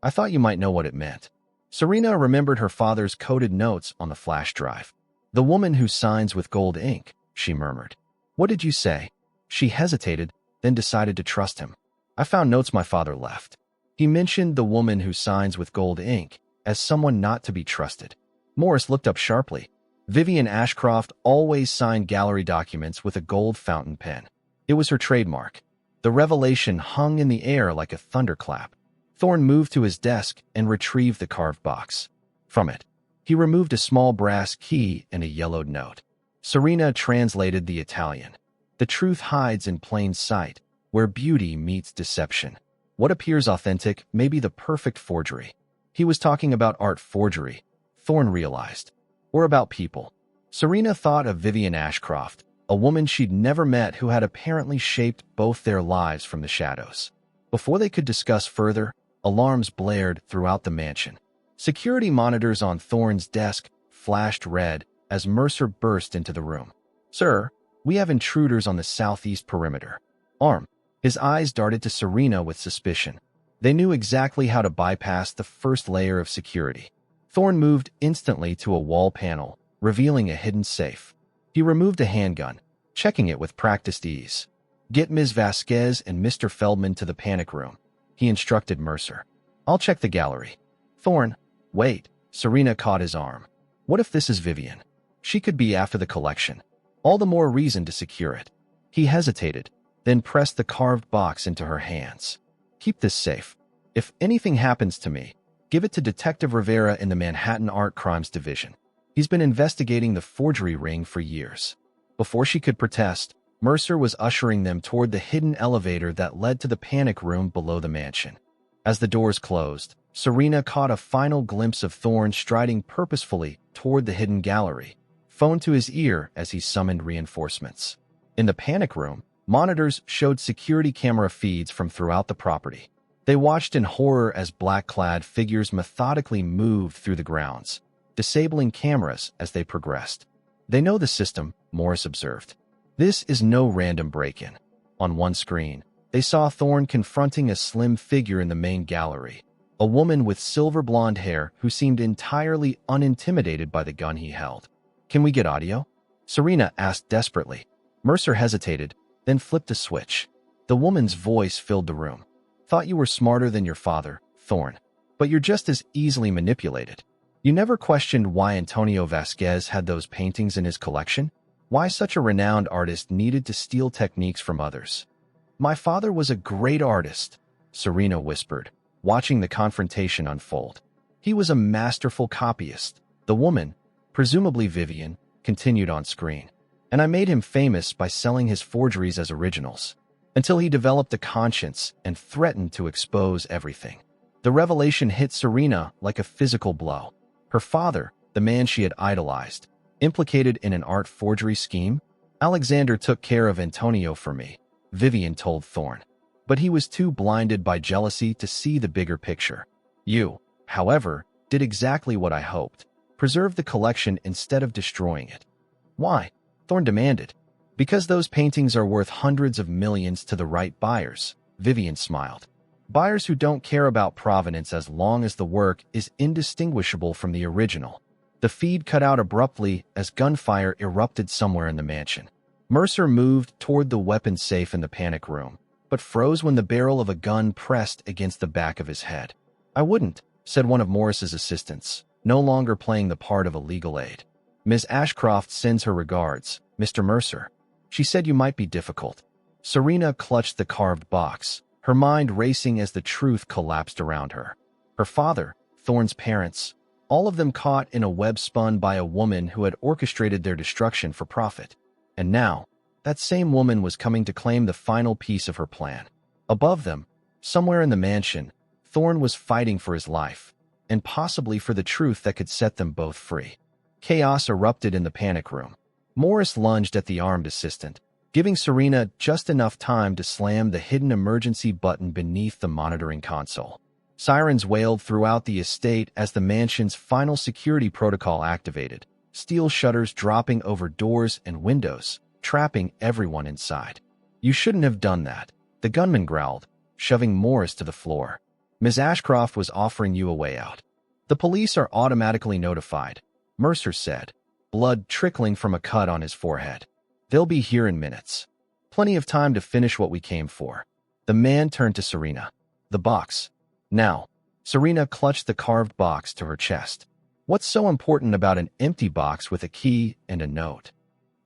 I thought you might know what it meant. Serena remembered her father's coded notes on the flash drive. The woman who signs with gold ink, she murmured. What did you say? She hesitated, then decided to trust him. I found notes my father left. He mentioned the woman who signs with gold ink as someone not to be trusted. Morris looked up sharply. Vivian Ashcroft always signed gallery documents with a gold fountain pen. It was her trademark. The revelation hung in the air like a thunderclap. Thorne moved to his desk and retrieved the carved box. From it, he removed a small brass key and a yellowed note. Serena translated the Italian. The truth hides in plain sight, where beauty meets deception. What appears authentic may be the perfect forgery. He was talking about art forgery, Thorne realized. Or about people. Serena thought of Vivian Ashcroft, a woman she'd never met who had apparently shaped both their lives from the shadows. Before they could discuss further, alarms blared throughout the mansion. Security monitors on Thorne's desk flashed red as Mercer burst into the room. Sir, we have intruders on the southeast perimeter. Arm. His eyes darted to Serena with suspicion. They knew exactly how to bypass the first layer of security. Thorne moved instantly to a wall panel, revealing a hidden safe. He removed a handgun, checking it with practiced ease. Get Ms. Vasquez and Mr. Feldman to the panic room, he instructed Mercer. I'll check the gallery. Thorne, wait. Serena caught his arm. What if this is Vivian? She could be after the collection. All the more reason to secure it. He hesitated, then pressed the carved box into her hands. Keep this safe. If anything happens to me, give it to Detective Rivera in the Manhattan Art Crimes Division. He's been investigating the forgery ring for years. Before she could protest, Mercer was ushering them toward the hidden elevator that led to the panic room below the mansion. As the doors closed, Serena caught a final glimpse of Thorne striding purposefully toward the hidden gallery, phone to his ear as he summoned reinforcements. In the panic room, monitors showed security camera feeds from throughout the property. They watched in horror as black-clad figures methodically moved through the grounds, disabling cameras as they progressed. They know the system, Morris observed. This is no random break-in. On one screen, they saw Thorne confronting a slim figure in the main gallery, a woman with silver blonde hair who seemed entirely unintimidated by the gun he held. Can we get audio? Serena asked desperately. Mercer hesitated, then flipped a switch. The woman's voice filled the room. Thought you were smarter than your father, Thorne. But you're just as easily manipulated. You never questioned why Antonio Vasquez had those paintings in his collection? Why such a renowned artist needed to steal techniques from others? My father was a great artist, Serena whispered, watching the confrontation unfold. He was a masterful copyist. The woman, presumably Vivian, continued on screen. And I made him famous by selling his forgeries as originals, until he developed a conscience and threatened to expose everything. The revelation hit Serena like a physical blow. Her father, the man she had idolized, implicated in an art forgery scheme? Alexander took care of Antonio for me, Vivian told Thorne. But he was too blinded by jealousy to see the bigger picture. You, however, did exactly what I hoped. Preserve the collection instead of destroying it. Why? Thorne demanded. Because those paintings are worth hundreds of millions to the right buyers, Vivian smiled. Buyers who don't care about provenance as long as the work is indistinguishable from the original. The feed cut out abruptly as gunfire erupted somewhere in the mansion. Mercer moved toward the weapons safe in the panic room, but froze when the barrel of a gun pressed against the back of his head. I wouldn't, said one of Morris's assistants, no longer playing the part of a legal aid. Ms. Ashcroft sends her regards, Mr. Mercer. She said you might be difficult. Serena clutched the carved box, her mind racing as the truth collapsed around her. Her father, Thorne's parents, all of them caught in a web spun by a woman who had orchestrated their destruction for profit. And now, that same woman was coming to claim the final piece of her plan. Above them, somewhere in the mansion, Thorne was fighting for his life, and possibly for the truth that could set them both free. Chaos erupted in the panic room. Morris lunged at the armed assistant, giving Serena just enough time to slam the hidden emergency button beneath the monitoring console. Sirens wailed throughout the estate as the mansion's final security protocol activated, steel shutters dropping over doors and windows, trapping everyone inside. You shouldn't have done that, the gunman growled, shoving Morris to the floor. Ms. Ashcroft was offering you a way out. The police are automatically notified, Mercer said, blood trickling from a cut on his forehead. They'll be here in minutes. Plenty of time to finish what we came for. The man turned to Serena. The box. Now. Serena clutched the carved box to her chest. What's so important about an empty box with a key and a note?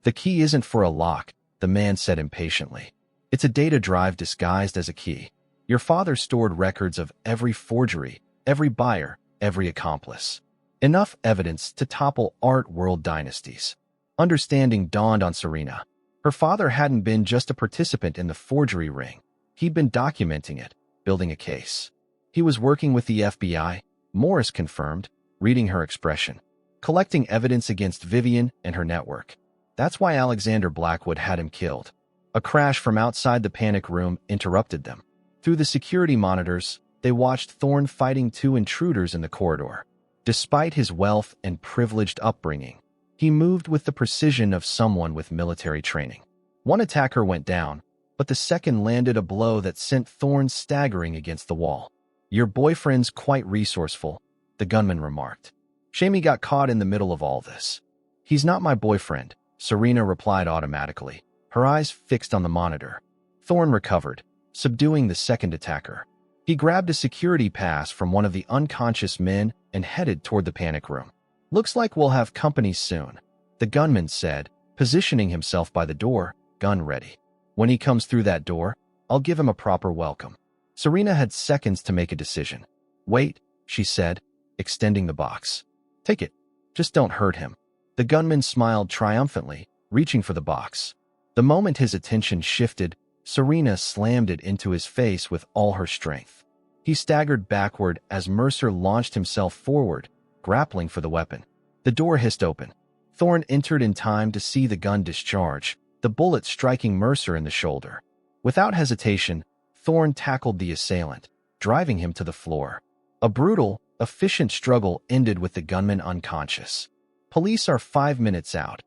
The key isn't for a lock, the man said impatiently. It's a data drive disguised as a key. Your father stored records of every forgery, every buyer, every accomplice. Enough evidence to topple art world dynasties. Understanding dawned on Serena. Her father hadn't been just a participant in the forgery ring. He'd been documenting it, building a case. He was working with the FBI, Morris confirmed, reading her expression. Collecting evidence against Vivian and her network. That's why Alexander Blackwood had him killed. A crash from outside the panic room interrupted them. Through the security monitors, they watched Thorne fighting two intruders in the corridor. Despite his wealth and privileged upbringing, he moved with the precision of someone with military training. One attacker went down, but the second landed a blow that sent Thorne staggering against the wall. Your boyfriend's quite resourceful, the gunman remarked. Shame he got caught in the middle of all this. He's not my boyfriend, Serena replied automatically, her eyes fixed on the monitor. Thorne recovered, subduing the second attacker. He grabbed a security pass from one of the unconscious men and headed toward the panic room. Looks like we'll have company soon, the gunman said, positioning himself by the door, gun ready. When he comes through that door, I'll give him a proper welcome. Serena had seconds to make a decision. Wait, she said, extending the box. Take it. Just don't hurt him. The gunman smiled triumphantly, reaching for the box. The moment his attention shifted, Serena slammed it into his face with all her strength. He staggered backward as Mercer launched himself forward, grappling for the weapon. The door hissed open. Thorne entered in time to see the gun discharge, the bullet striking Mercer in the shoulder. Without hesitation, Thorne tackled the assailant, driving him to the floor. A brutal, efficient struggle ended with the gunman unconscious. Police are 5 minutes out,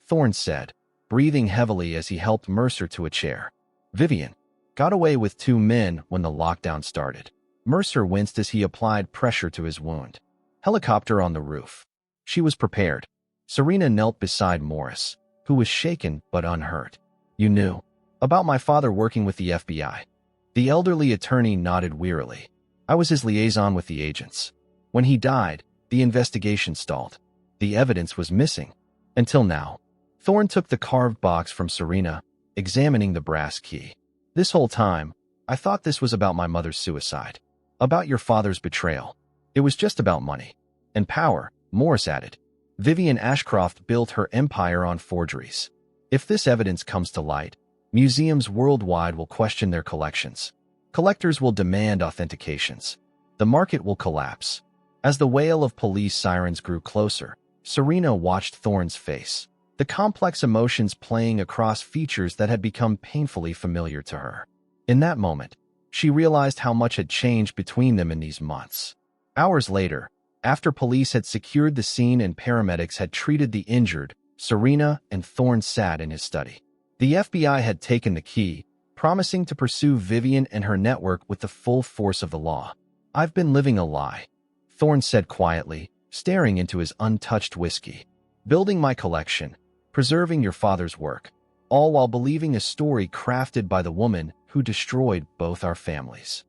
Thorne said, breathing heavily as he helped Mercer to a chair. Vivian got away with 2 men when the lockdown started. Mercer winced as he applied pressure to his wound. Helicopter on the roof. She was prepared. Serena knelt beside Morris, who was shaken but unhurt. You knew about my father working with the FBI. The elderly attorney nodded wearily. I was his liaison with the agents. When he died, the investigation stalled. The evidence was missing. Until now. Thorne took the carved box from Serena, examining the brass key. This whole time, I thought this was about my mother's suicide. About your father's betrayal. It was just about money. And power, Morris added. Vivian Ashcroft built her empire on forgeries. If this evidence comes to light, museums worldwide will question their collections. Collectors will demand authentications. The market will collapse. As the wail of police sirens grew closer, Serena watched Thorne's face, the complex emotions playing across features that had become painfully familiar to her. In that moment, she realized how much had changed between them in these months. Hours later, after police had secured the scene and paramedics had treated the injured, Serena and Thorne sat in his study. The FBI had taken the key, promising to pursue Vivian and her network with the full force of the law. "I've been living a lie," Thorne said quietly, staring into his untouched whiskey. "Building my collection, preserving your father's work, all while believing a story crafted by the woman who destroyed both our families."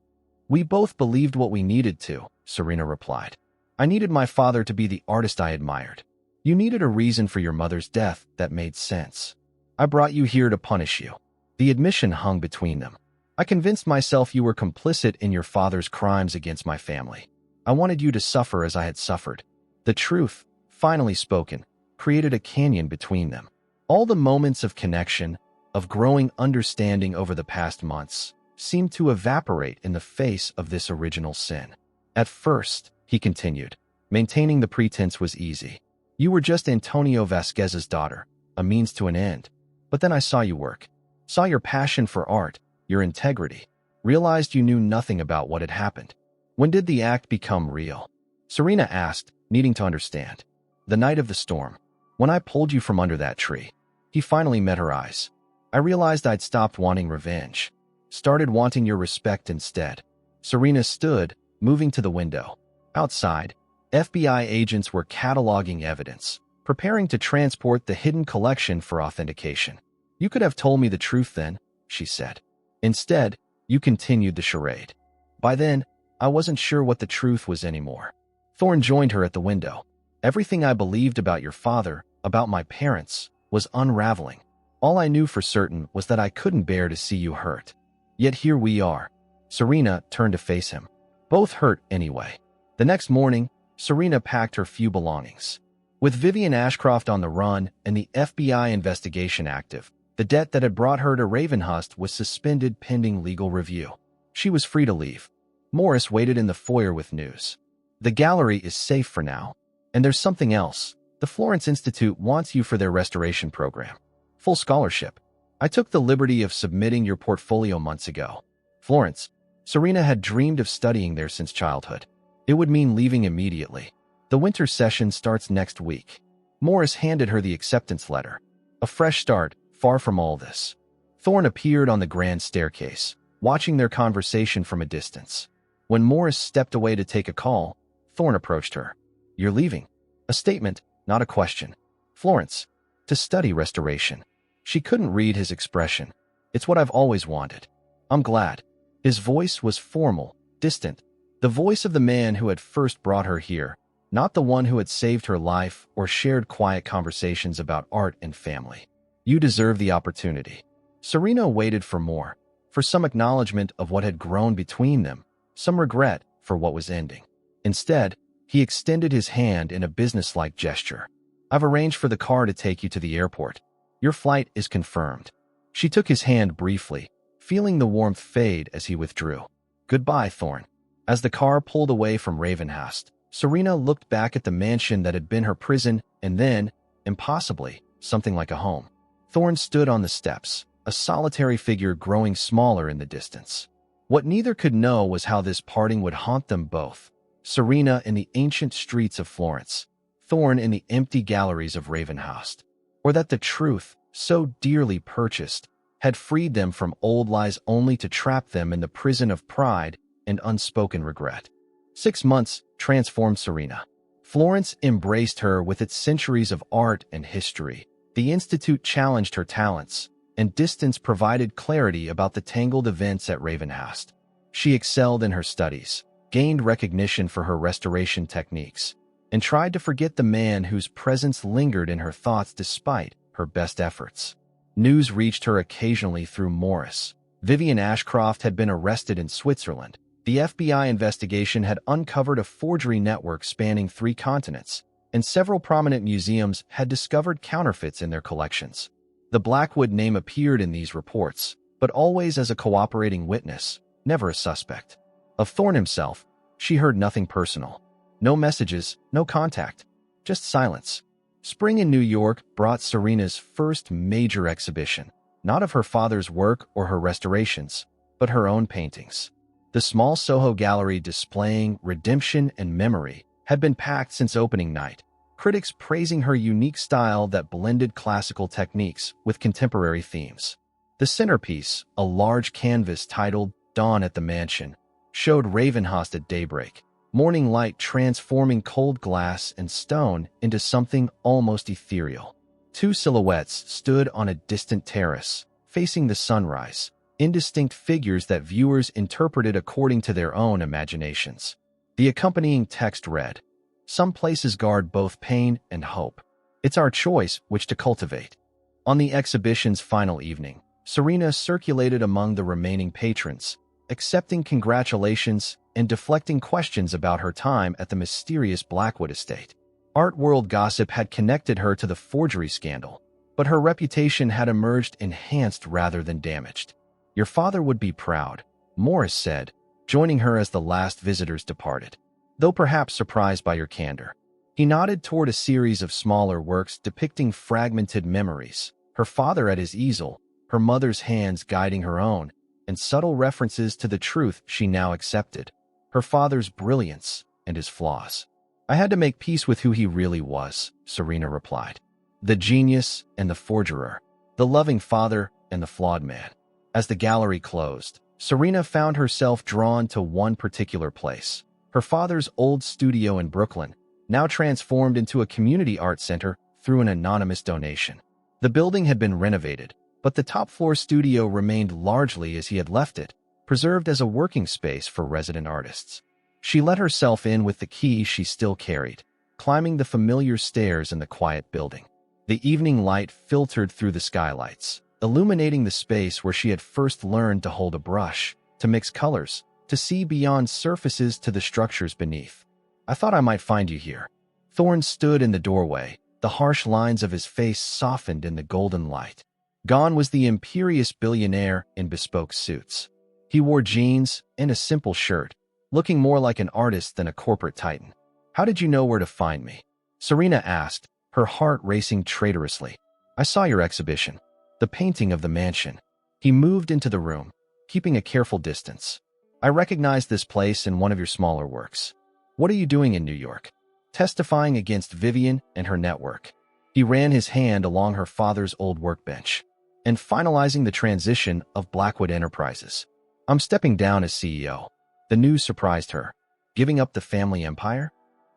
"We both believed what we needed to," Serena replied. "I needed my father to be the artist I admired. You needed a reason for your mother's death that made sense. I brought you here to punish you." The admission hung between them. "I convinced myself you were complicit in your father's crimes against my family. I wanted you to suffer as I had suffered." The truth, finally spoken, created a canyon between them. All the moments of connection, of growing understanding over the past months, seemed to evaporate in the face of this original sin. "At first," he continued, "maintaining the pretense was easy. You were just Antonio Vasquez's daughter, a means to an end. But then I saw you work, saw your passion for art, your integrity, realized you knew nothing about what had happened." "When did the act become real?" Serena asked, needing to understand. "The night of the storm. When I pulled you from under that tree." He finally met her eyes. "I realized I'd stopped wanting revenge. Started wanting your respect instead." Serena stood, moving to the window. Outside, FBI agents were cataloging evidence, preparing to transport the hidden collection for authentication. "You could have told me the truth then," she said. "Instead, you continued the charade. By then, I wasn't sure what the truth was anymore." Thorne joined her at the window. "Everything I believed about your father, about my parents, was unraveling. All I knew for certain was that I couldn't bear to see you hurt. Yet here we are." Serena turned to face him. Both hurt anyway. The next morning, Serena packed her few belongings. With Vivian Ashcroft on the run and the FBI investigation active, the debt that had brought her to Ravenhurst was suspended pending legal review. She was free to leave. Morris waited in the foyer with news. "The gallery is safe for now. And there's something else. The Florence Institute wants you for their restoration program. Full scholarship. I took the liberty of submitting your portfolio months ago." Florence. Serena had dreamed of studying there since childhood. It would mean leaving immediately. "The winter session starts next week." Morris handed her the acceptance letter. A fresh start, far from all this. Thorne appeared on the grand staircase, watching their conversation from a distance. When Morris stepped away to take a call, Thorne approached her. "You're leaving?" A statement, not a question. "Florence, to study restoration." She couldn't read his expression. "It's what I've always wanted." "I'm glad." His voice was formal, distant, the voice of the man who had first brought her here, not the one who had saved her life or shared quiet conversations about art and family. "You deserve the opportunity." Serena waited for more, for some acknowledgement of what had grown between them, some regret for what was ending. Instead, he extended his hand in a businesslike gesture. "I've arranged for the car to take you to the airport. Your flight is confirmed." She took his hand briefly, feeling the warmth fade as he withdrew. "Goodbye, Thorne." As the car pulled away from Ravenhurst, Serena looked back at the mansion that had been her prison and then, impossibly, something like a home. Thorne stood on the steps, a solitary figure growing smaller in the distance. What neither could know was how this parting would haunt them both. Serena in the ancient streets of Florence, Thorne in the empty galleries of Ravenhurst. Or that the truth, so dearly purchased, had freed them from old lies only to trap them in the prison of pride and unspoken regret. 6 months transformed Serena. Florence embraced her with its centuries of art and history. The Institute challenged her talents, and distance provided clarity about the tangled events at Ravenhurst. She excelled in her studies, gained recognition for her restoration techniques, and tried to forget the man whose presence lingered in her thoughts despite her best efforts. News reached her occasionally through Morris. Vivian Ashcroft had been arrested in Switzerland. The FBI investigation had uncovered a forgery network spanning 3 continents, and several prominent museums had discovered counterfeits in their collections. The Blackwood name appeared in these reports, but always as a cooperating witness, never a suspect. Of Thorne himself, She heard nothing personal. No messages, no contact, just silence. Spring in New York brought Serena's first major exhibition, not of her father's work or her restorations, but her own paintings. The small Soho gallery displaying Redemption and Memory had been packed since opening night, critics praising her unique style that blended classical techniques with contemporary themes. The centerpiece, a large canvas titled Dawn at the Mansion, showed Ravenhurst at daybreak, morning light transforming cold glass and stone into something almost ethereal. Two silhouettes stood on a distant terrace, facing the sunrise, indistinct figures that viewers interpreted according to their own imaginations. The accompanying text read, "Some places guard both pain and hope. It's our choice which to cultivate." On the exhibition's final evening, Serena circulated among the remaining patrons, accepting congratulations and deflecting questions about her time at the mysterious Blackwood estate. Art world gossip had connected her to the forgery scandal, but her reputation had emerged enhanced rather than damaged. "Your father would be proud," Morris said, joining her as the last visitors departed, though perhaps surprised by your candor. He nodded toward a series of smaller works depicting fragmented memories, her father at his easel, her mother's hands guiding her own, and subtle references to the truth she now accepted, her father's brilliance and his flaws. "I had to make peace with who he really was," Serena replied. "The genius and the forgerer, the loving father and the flawed man." As the gallery closed, Serena found herself drawn to one particular place, her father's old studio in Brooklyn, now transformed into a community art center through an anonymous donation. The building had been renovated, but the top-floor studio remained largely as he had left it, preserved as a working space for resident artists. She let herself in with the key she still carried, climbing the familiar stairs in the quiet building. The evening light filtered through the skylights, illuminating the space where she had first learned to hold a brush, to mix colors, to see beyond surfaces to the structures beneath. "I thought I might find you here." Thorne stood in the doorway, the harsh lines of his face softened in the golden light. Gone was the imperious billionaire in bespoke suits. He wore jeans and a simple shirt, looking more like an artist than a corporate titan. "How did you know where to find me?" Serena asked, her heart racing traitorously. "I saw your exhibition, the painting of the mansion." He moved into the room, keeping a careful distance. "I recognized this place in one of your smaller works. What are you doing in New York?" "Testifying against Vivian and her network." He ran his hand along her father's old workbench. "And finalizing the transition of Blackwood Enterprises. I'm stepping down as CEO." The news surprised her. Giving up the family empire?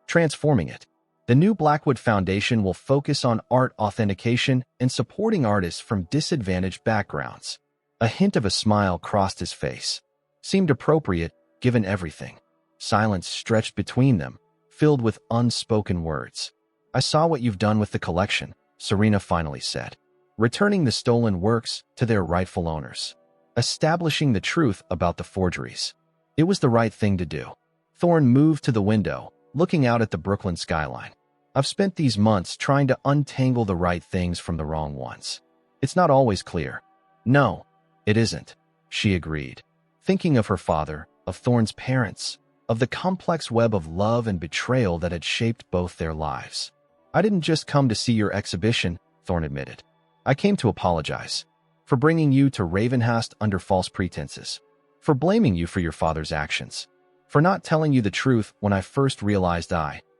Transforming it. The new Blackwood Foundation will focus on art authentication and supporting artists from disadvantaged backgrounds. A hint of a smile crossed his face. Seemed appropriate, given everything. Silence stretched between them, filled with unspoken words. "I saw what you've done with the collection," Serena finally said. "Returning the stolen works to their rightful owners. Establishing the truth about the forgeries. It was the right thing to do." Thorne moved to the window, looking out at the Brooklyn skyline. "I've spent these months trying to untangle the right things from the wrong ones. It's not always clear." "No, it isn't," she agreed, thinking of her father, of Thorne's parents, of the complex web of love and betrayal that had shaped both their lives. "I didn't just come to see your exhibition," Thorne admitted. "I came to apologize. For bringing you to Ravenhurst under false pretenses. For blaming you for your father's actions. For not telling you the truth when I first realized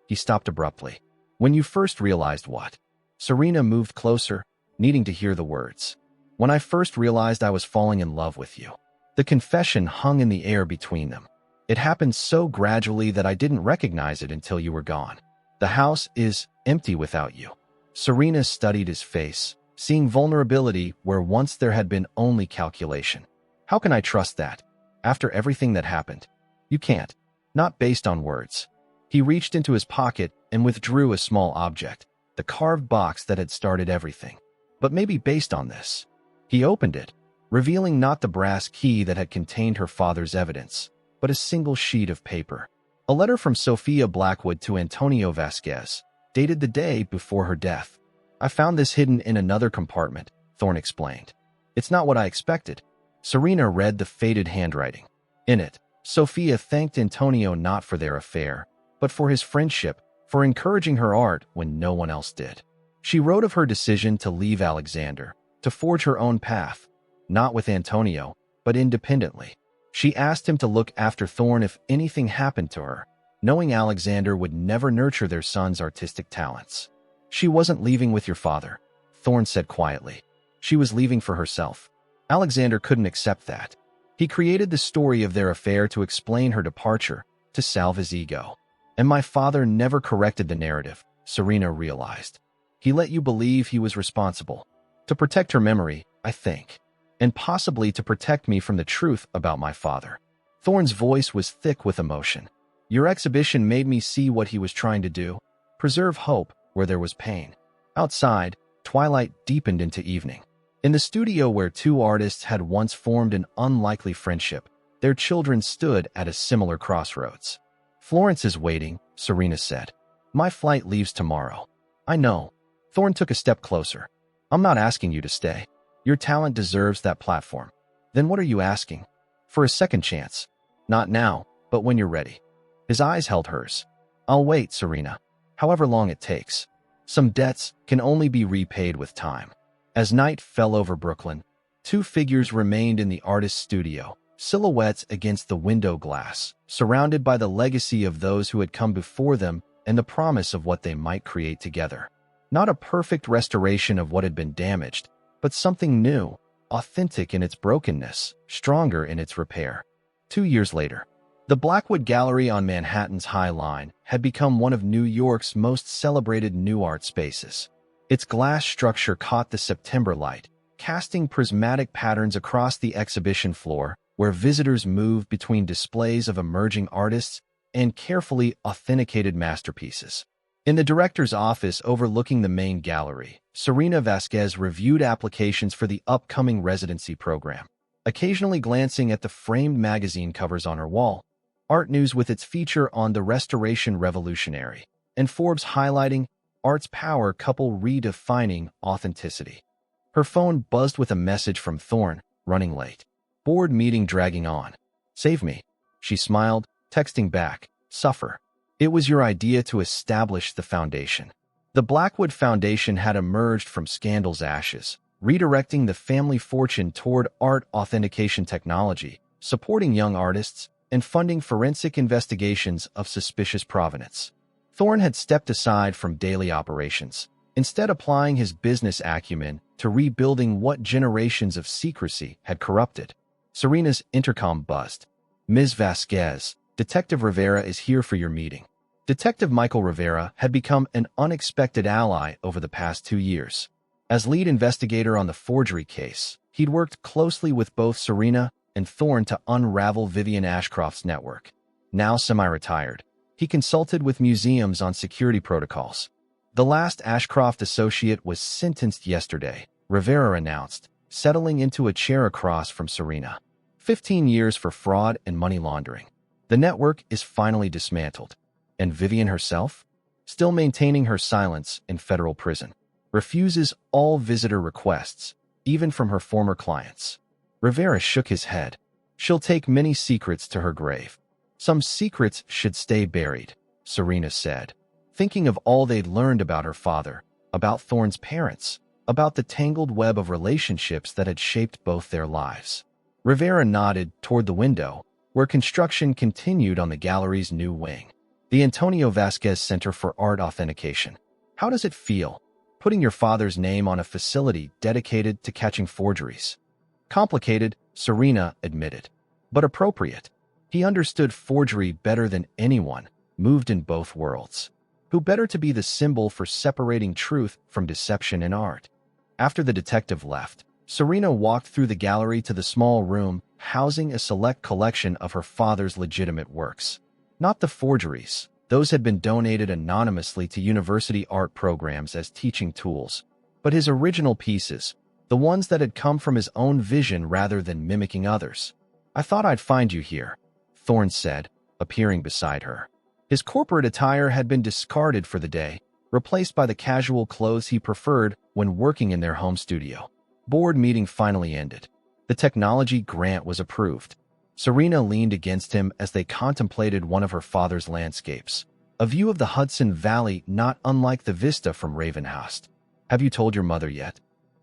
He stopped abruptly. "When you first realized what?" Serena moved closer, needing to hear the words. "When I first realized I was falling in love with you." The confession hung in the air between them. "It happened so gradually that I didn't recognize it until you were gone. The house is empty without you." Serena studied his face, seeing vulnerability where once there had been only calculation. "How can I trust that? After everything that happened?" "You can't. Not based on words." He reached into his pocket and withdrew a small object, the carved box that had started everything. "But maybe based on this." He opened it, revealing not the brass key that had contained her father's evidence, but a single sheet of paper. A letter from Sophia Blackwood to Antonio Vasquez, dated the day before her death. "I found this hidden in another compartment," Thorne explained. "It's not what I expected." Serena read the faded handwriting. In it, Sophia thanked Antonio not for their affair, but for his friendship, for encouraging her art when no one else did. She wrote of her decision to leave Alexander, to forge her own path, not with Antonio, but independently. She asked him to look after Thorne if anything happened to her, knowing Alexander would never nurture their son's artistic talents. She wasn't leaving with your father, Thorne said quietly. She was leaving for herself. Alexander couldn't accept that. He created the story of their affair to explain her departure, to salve his ego. And my father never corrected the narrative, Serena realized. He let you believe he was responsible. To protect her memory, I think. And possibly to protect me from the truth about my father. Thorne's voice was thick with emotion. Your exhibition made me see what he was trying to do. Preserve hope where there was pain. Outside, twilight deepened into evening. In the studio where two artists had once formed an unlikely friendship, their children stood at a similar crossroads. Florence is waiting, Serena said. My flight leaves tomorrow. I know. Thorne took a step closer. I'm not asking you to stay. Your talent deserves that platform. Then what are you asking? For a second chance. Not now, but when you're ready. His eyes held hers. I'll wait, Serena. However long it takes. Some debts can only be repaid with time. As night fell over Brooklyn, two figures remained in the artist's studio, silhouettes against the window glass, surrounded by the legacy of those who had come before them and the promise of what they might create together. Not a perfect restoration of what had been damaged, but something new, authentic in its brokenness, stronger in its repair. 2 years later, the Blackwood Gallery on Manhattan's High Line had become one of New York's most celebrated new art spaces. Its glass structure caught the September light, casting prismatic patterns across the exhibition floor, where visitors moved between displays of emerging artists and carefully authenticated masterpieces. In the director's office overlooking the main gallery, Serena Vasquez reviewed applications for the upcoming residency program, occasionally glancing at the framed magazine covers on her wall, Art News with its feature on the Restoration Revolutionary, and Forbes highlighting Art's Power couple redefining authenticity. Her phone buzzed with a message from Thorne, running late. Board meeting dragging on. Save me. She smiled, texting back, suffer. It was your idea to establish the foundation. The Blackwood Foundation had emerged from scandal's ashes, redirecting the family fortune toward art authentication technology, supporting young artists, and funding forensic investigations of suspicious provenance. Thorne had stepped aside from daily operations, instead applying his business acumen to rebuilding what generations of secrecy had corrupted. Serena's intercom buzzed. Ms. Vasquez, Detective Rivera is here for your meeting. Detective Michael Rivera had become an unexpected ally over the past 2 years. As lead investigator on the forgery case, he'd worked closely with both Serena and Thorne to unravel Vivian Ashcroft's network. Now semi-retired, he consulted with museums on security protocols. The last Ashcroft associate was sentenced yesterday, Rivera announced, settling into a chair across from Serena. 15 years for fraud and money laundering. The network is finally dismantled. And Vivian herself? Still maintaining her silence in federal prison. Refuses all visitor requests, even from her former clients. Rivera shook his head. She'll take many secrets to her grave. Some secrets should stay buried, Serena said, thinking of all they'd learned about her father, about Thorne's parents, about the tangled web of relationships that had shaped both their lives. Rivera nodded toward the window, where construction continued on the gallery's new wing. The Antonio Vasquez Center for Art Authentication. How does it feel, putting your father's name on a facility dedicated to catching forgeries? Complicated, Serena admitted, but appropriate. He understood forgery better than anyone, moved in both worlds. Who better to be the symbol for separating truth from deception in art? After the detective left, Serena walked through the gallery to the small room housing a select collection of her father's legitimate works. Not the forgeries. Those had been donated anonymously to university art programs as teaching tools. But his original pieces, the ones that had come from his own vision rather than mimicking others. I thought I'd find you here, Thorne said, appearing beside her. His corporate attire had been discarded for the day, replaced by the casual clothes he preferred when working in their home studio. Board meeting finally ended. The technology grant was approved. Serena leaned against him as they contemplated one of her father's landscapes, a view of the Hudson Valley not unlike the vista from Ravenhurst. "Have you told your mother yet?"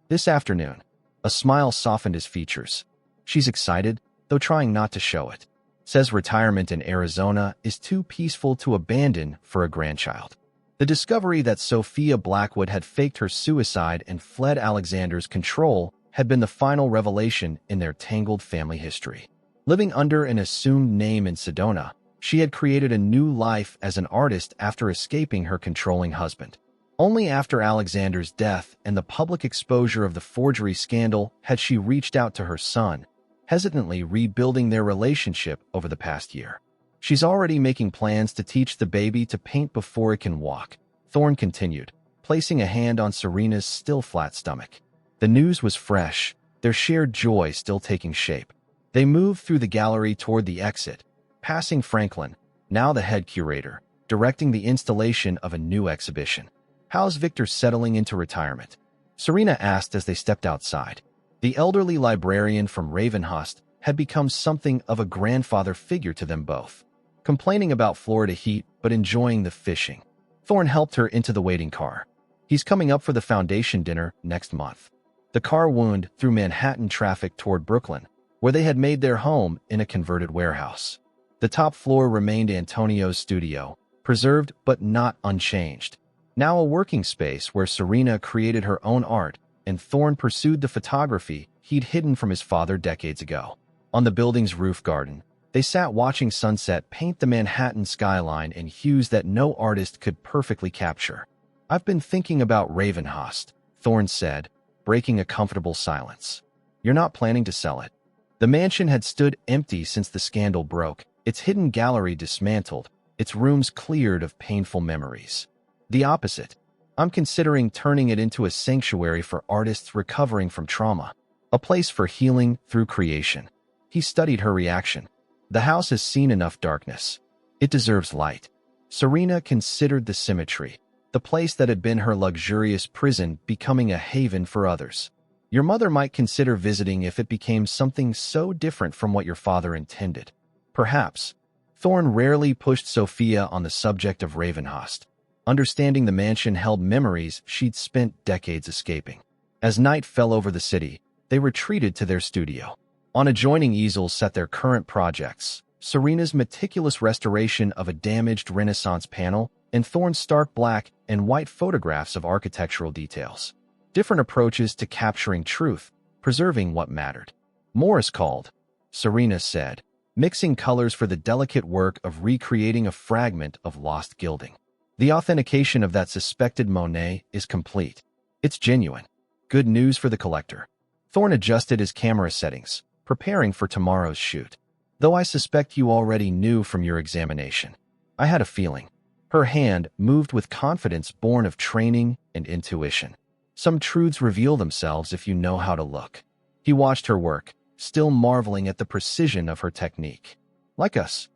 "This afternoon." A smile softened his features. "She's excited, though trying not to show it. Says retirement in Arizona is too peaceful to abandon for a grandchild." The discovery that Sophia Blackwood had faked her suicide and fled Alexander's control had been the final revelation in their tangled family history. Living under an assumed name in Sedona, she had created a new life as an artist after escaping her controlling husband. Only after Alexander's death and the public exposure of the forgery scandal had she reached out to her son, hesitantly rebuilding their relationship over the past year. "She's already making plans to teach the baby to paint before it can walk," Thorne continued, placing a hand on Serena's still flat stomach. The news was fresh, their shared joy still taking shape. They moved through the gallery toward the exit, passing Franklin, now the head curator, directing the installation of a new exhibition. "How's Victor settling into retirement?" Serena asked as they stepped outside. The elderly librarian from Ravenhurst had become something of a grandfather figure to them both, complaining about Florida heat but enjoying the fishing. Thorne helped her into the waiting car. "He's coming up for the foundation dinner next month." The car wound through Manhattan traffic toward Brooklyn, where they had made their home in a converted warehouse. The top floor remained Antonio's studio, preserved but not unchanged. Now a working space where Serena created her own art and Thorne pursued the photography he'd hidden from his father decades ago. On the building's roof garden, they sat watching sunset paint the Manhattan skyline in hues that no artist could perfectly capture. "I've been thinking about Ravenhurst," Thorne said, breaking a comfortable silence. "You're not planning to sell it?" The mansion had stood empty since the scandal broke, its hidden gallery dismantled, its rooms cleared of painful memories. "The opposite. I'm considering turning it into a sanctuary for artists recovering from trauma, a place for healing through creation." He studied her reaction. "The house has seen enough darkness. It deserves light." Serena considered the symmetry, the place that had been her luxurious prison becoming a haven for others. "Your mother might consider visiting if it became something so different from what your father intended." "Perhaps." Thorne rarely pushed Sophia on the subject of Ravenhurst, understanding the mansion held memories she'd spent decades escaping. As night fell over the city, they retreated to their studio. On adjoining easels sat their current projects, Serena's meticulous restoration of a damaged Renaissance panel and Thorne's stark black and white photographs of architectural details. Different approaches to capturing truth, preserving what mattered. "Morris called," Serena said, mixing colors for the delicate work of recreating a fragment of lost gilding. "The authentication of that suspected Monet is complete. It's genuine. Good news for the collector." Thorne adjusted his camera settings, preparing for tomorrow's shoot. "Though I suspect you already knew from your examination." "I had a feeling." Her hand moved with confidence born of training and intuition. "Some truths reveal themselves if you know how to look." He watched her work, still marveling at the precision of her technique. "Like us."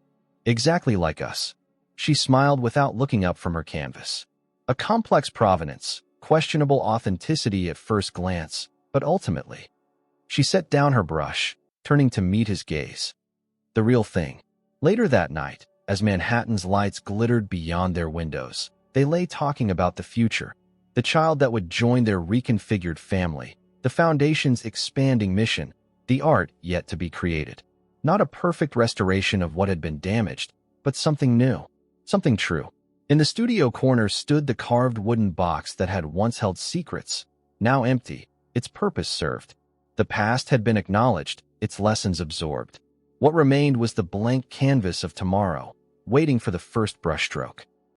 "Exactly like us." She smiled without looking up from her canvas. A complex provenance, questionable authenticity at first glance, but ultimately. She set down her brush, turning to meet his gaze. "The real thing." Later that night, as Manhattan's lights glittered beyond their windows, they lay talking about the future, the child that would join their reconfigured family, the Foundation's expanding mission, the art yet to be created. Not a perfect restoration of what had been damaged, but something new, something true. In the studio corner stood the carved wooden box that had once held secrets, now empty, its purpose served. The past had been acknowledged, its lessons absorbed. What remained was the blank canvas of tomorrow, waiting for the first brushstroke.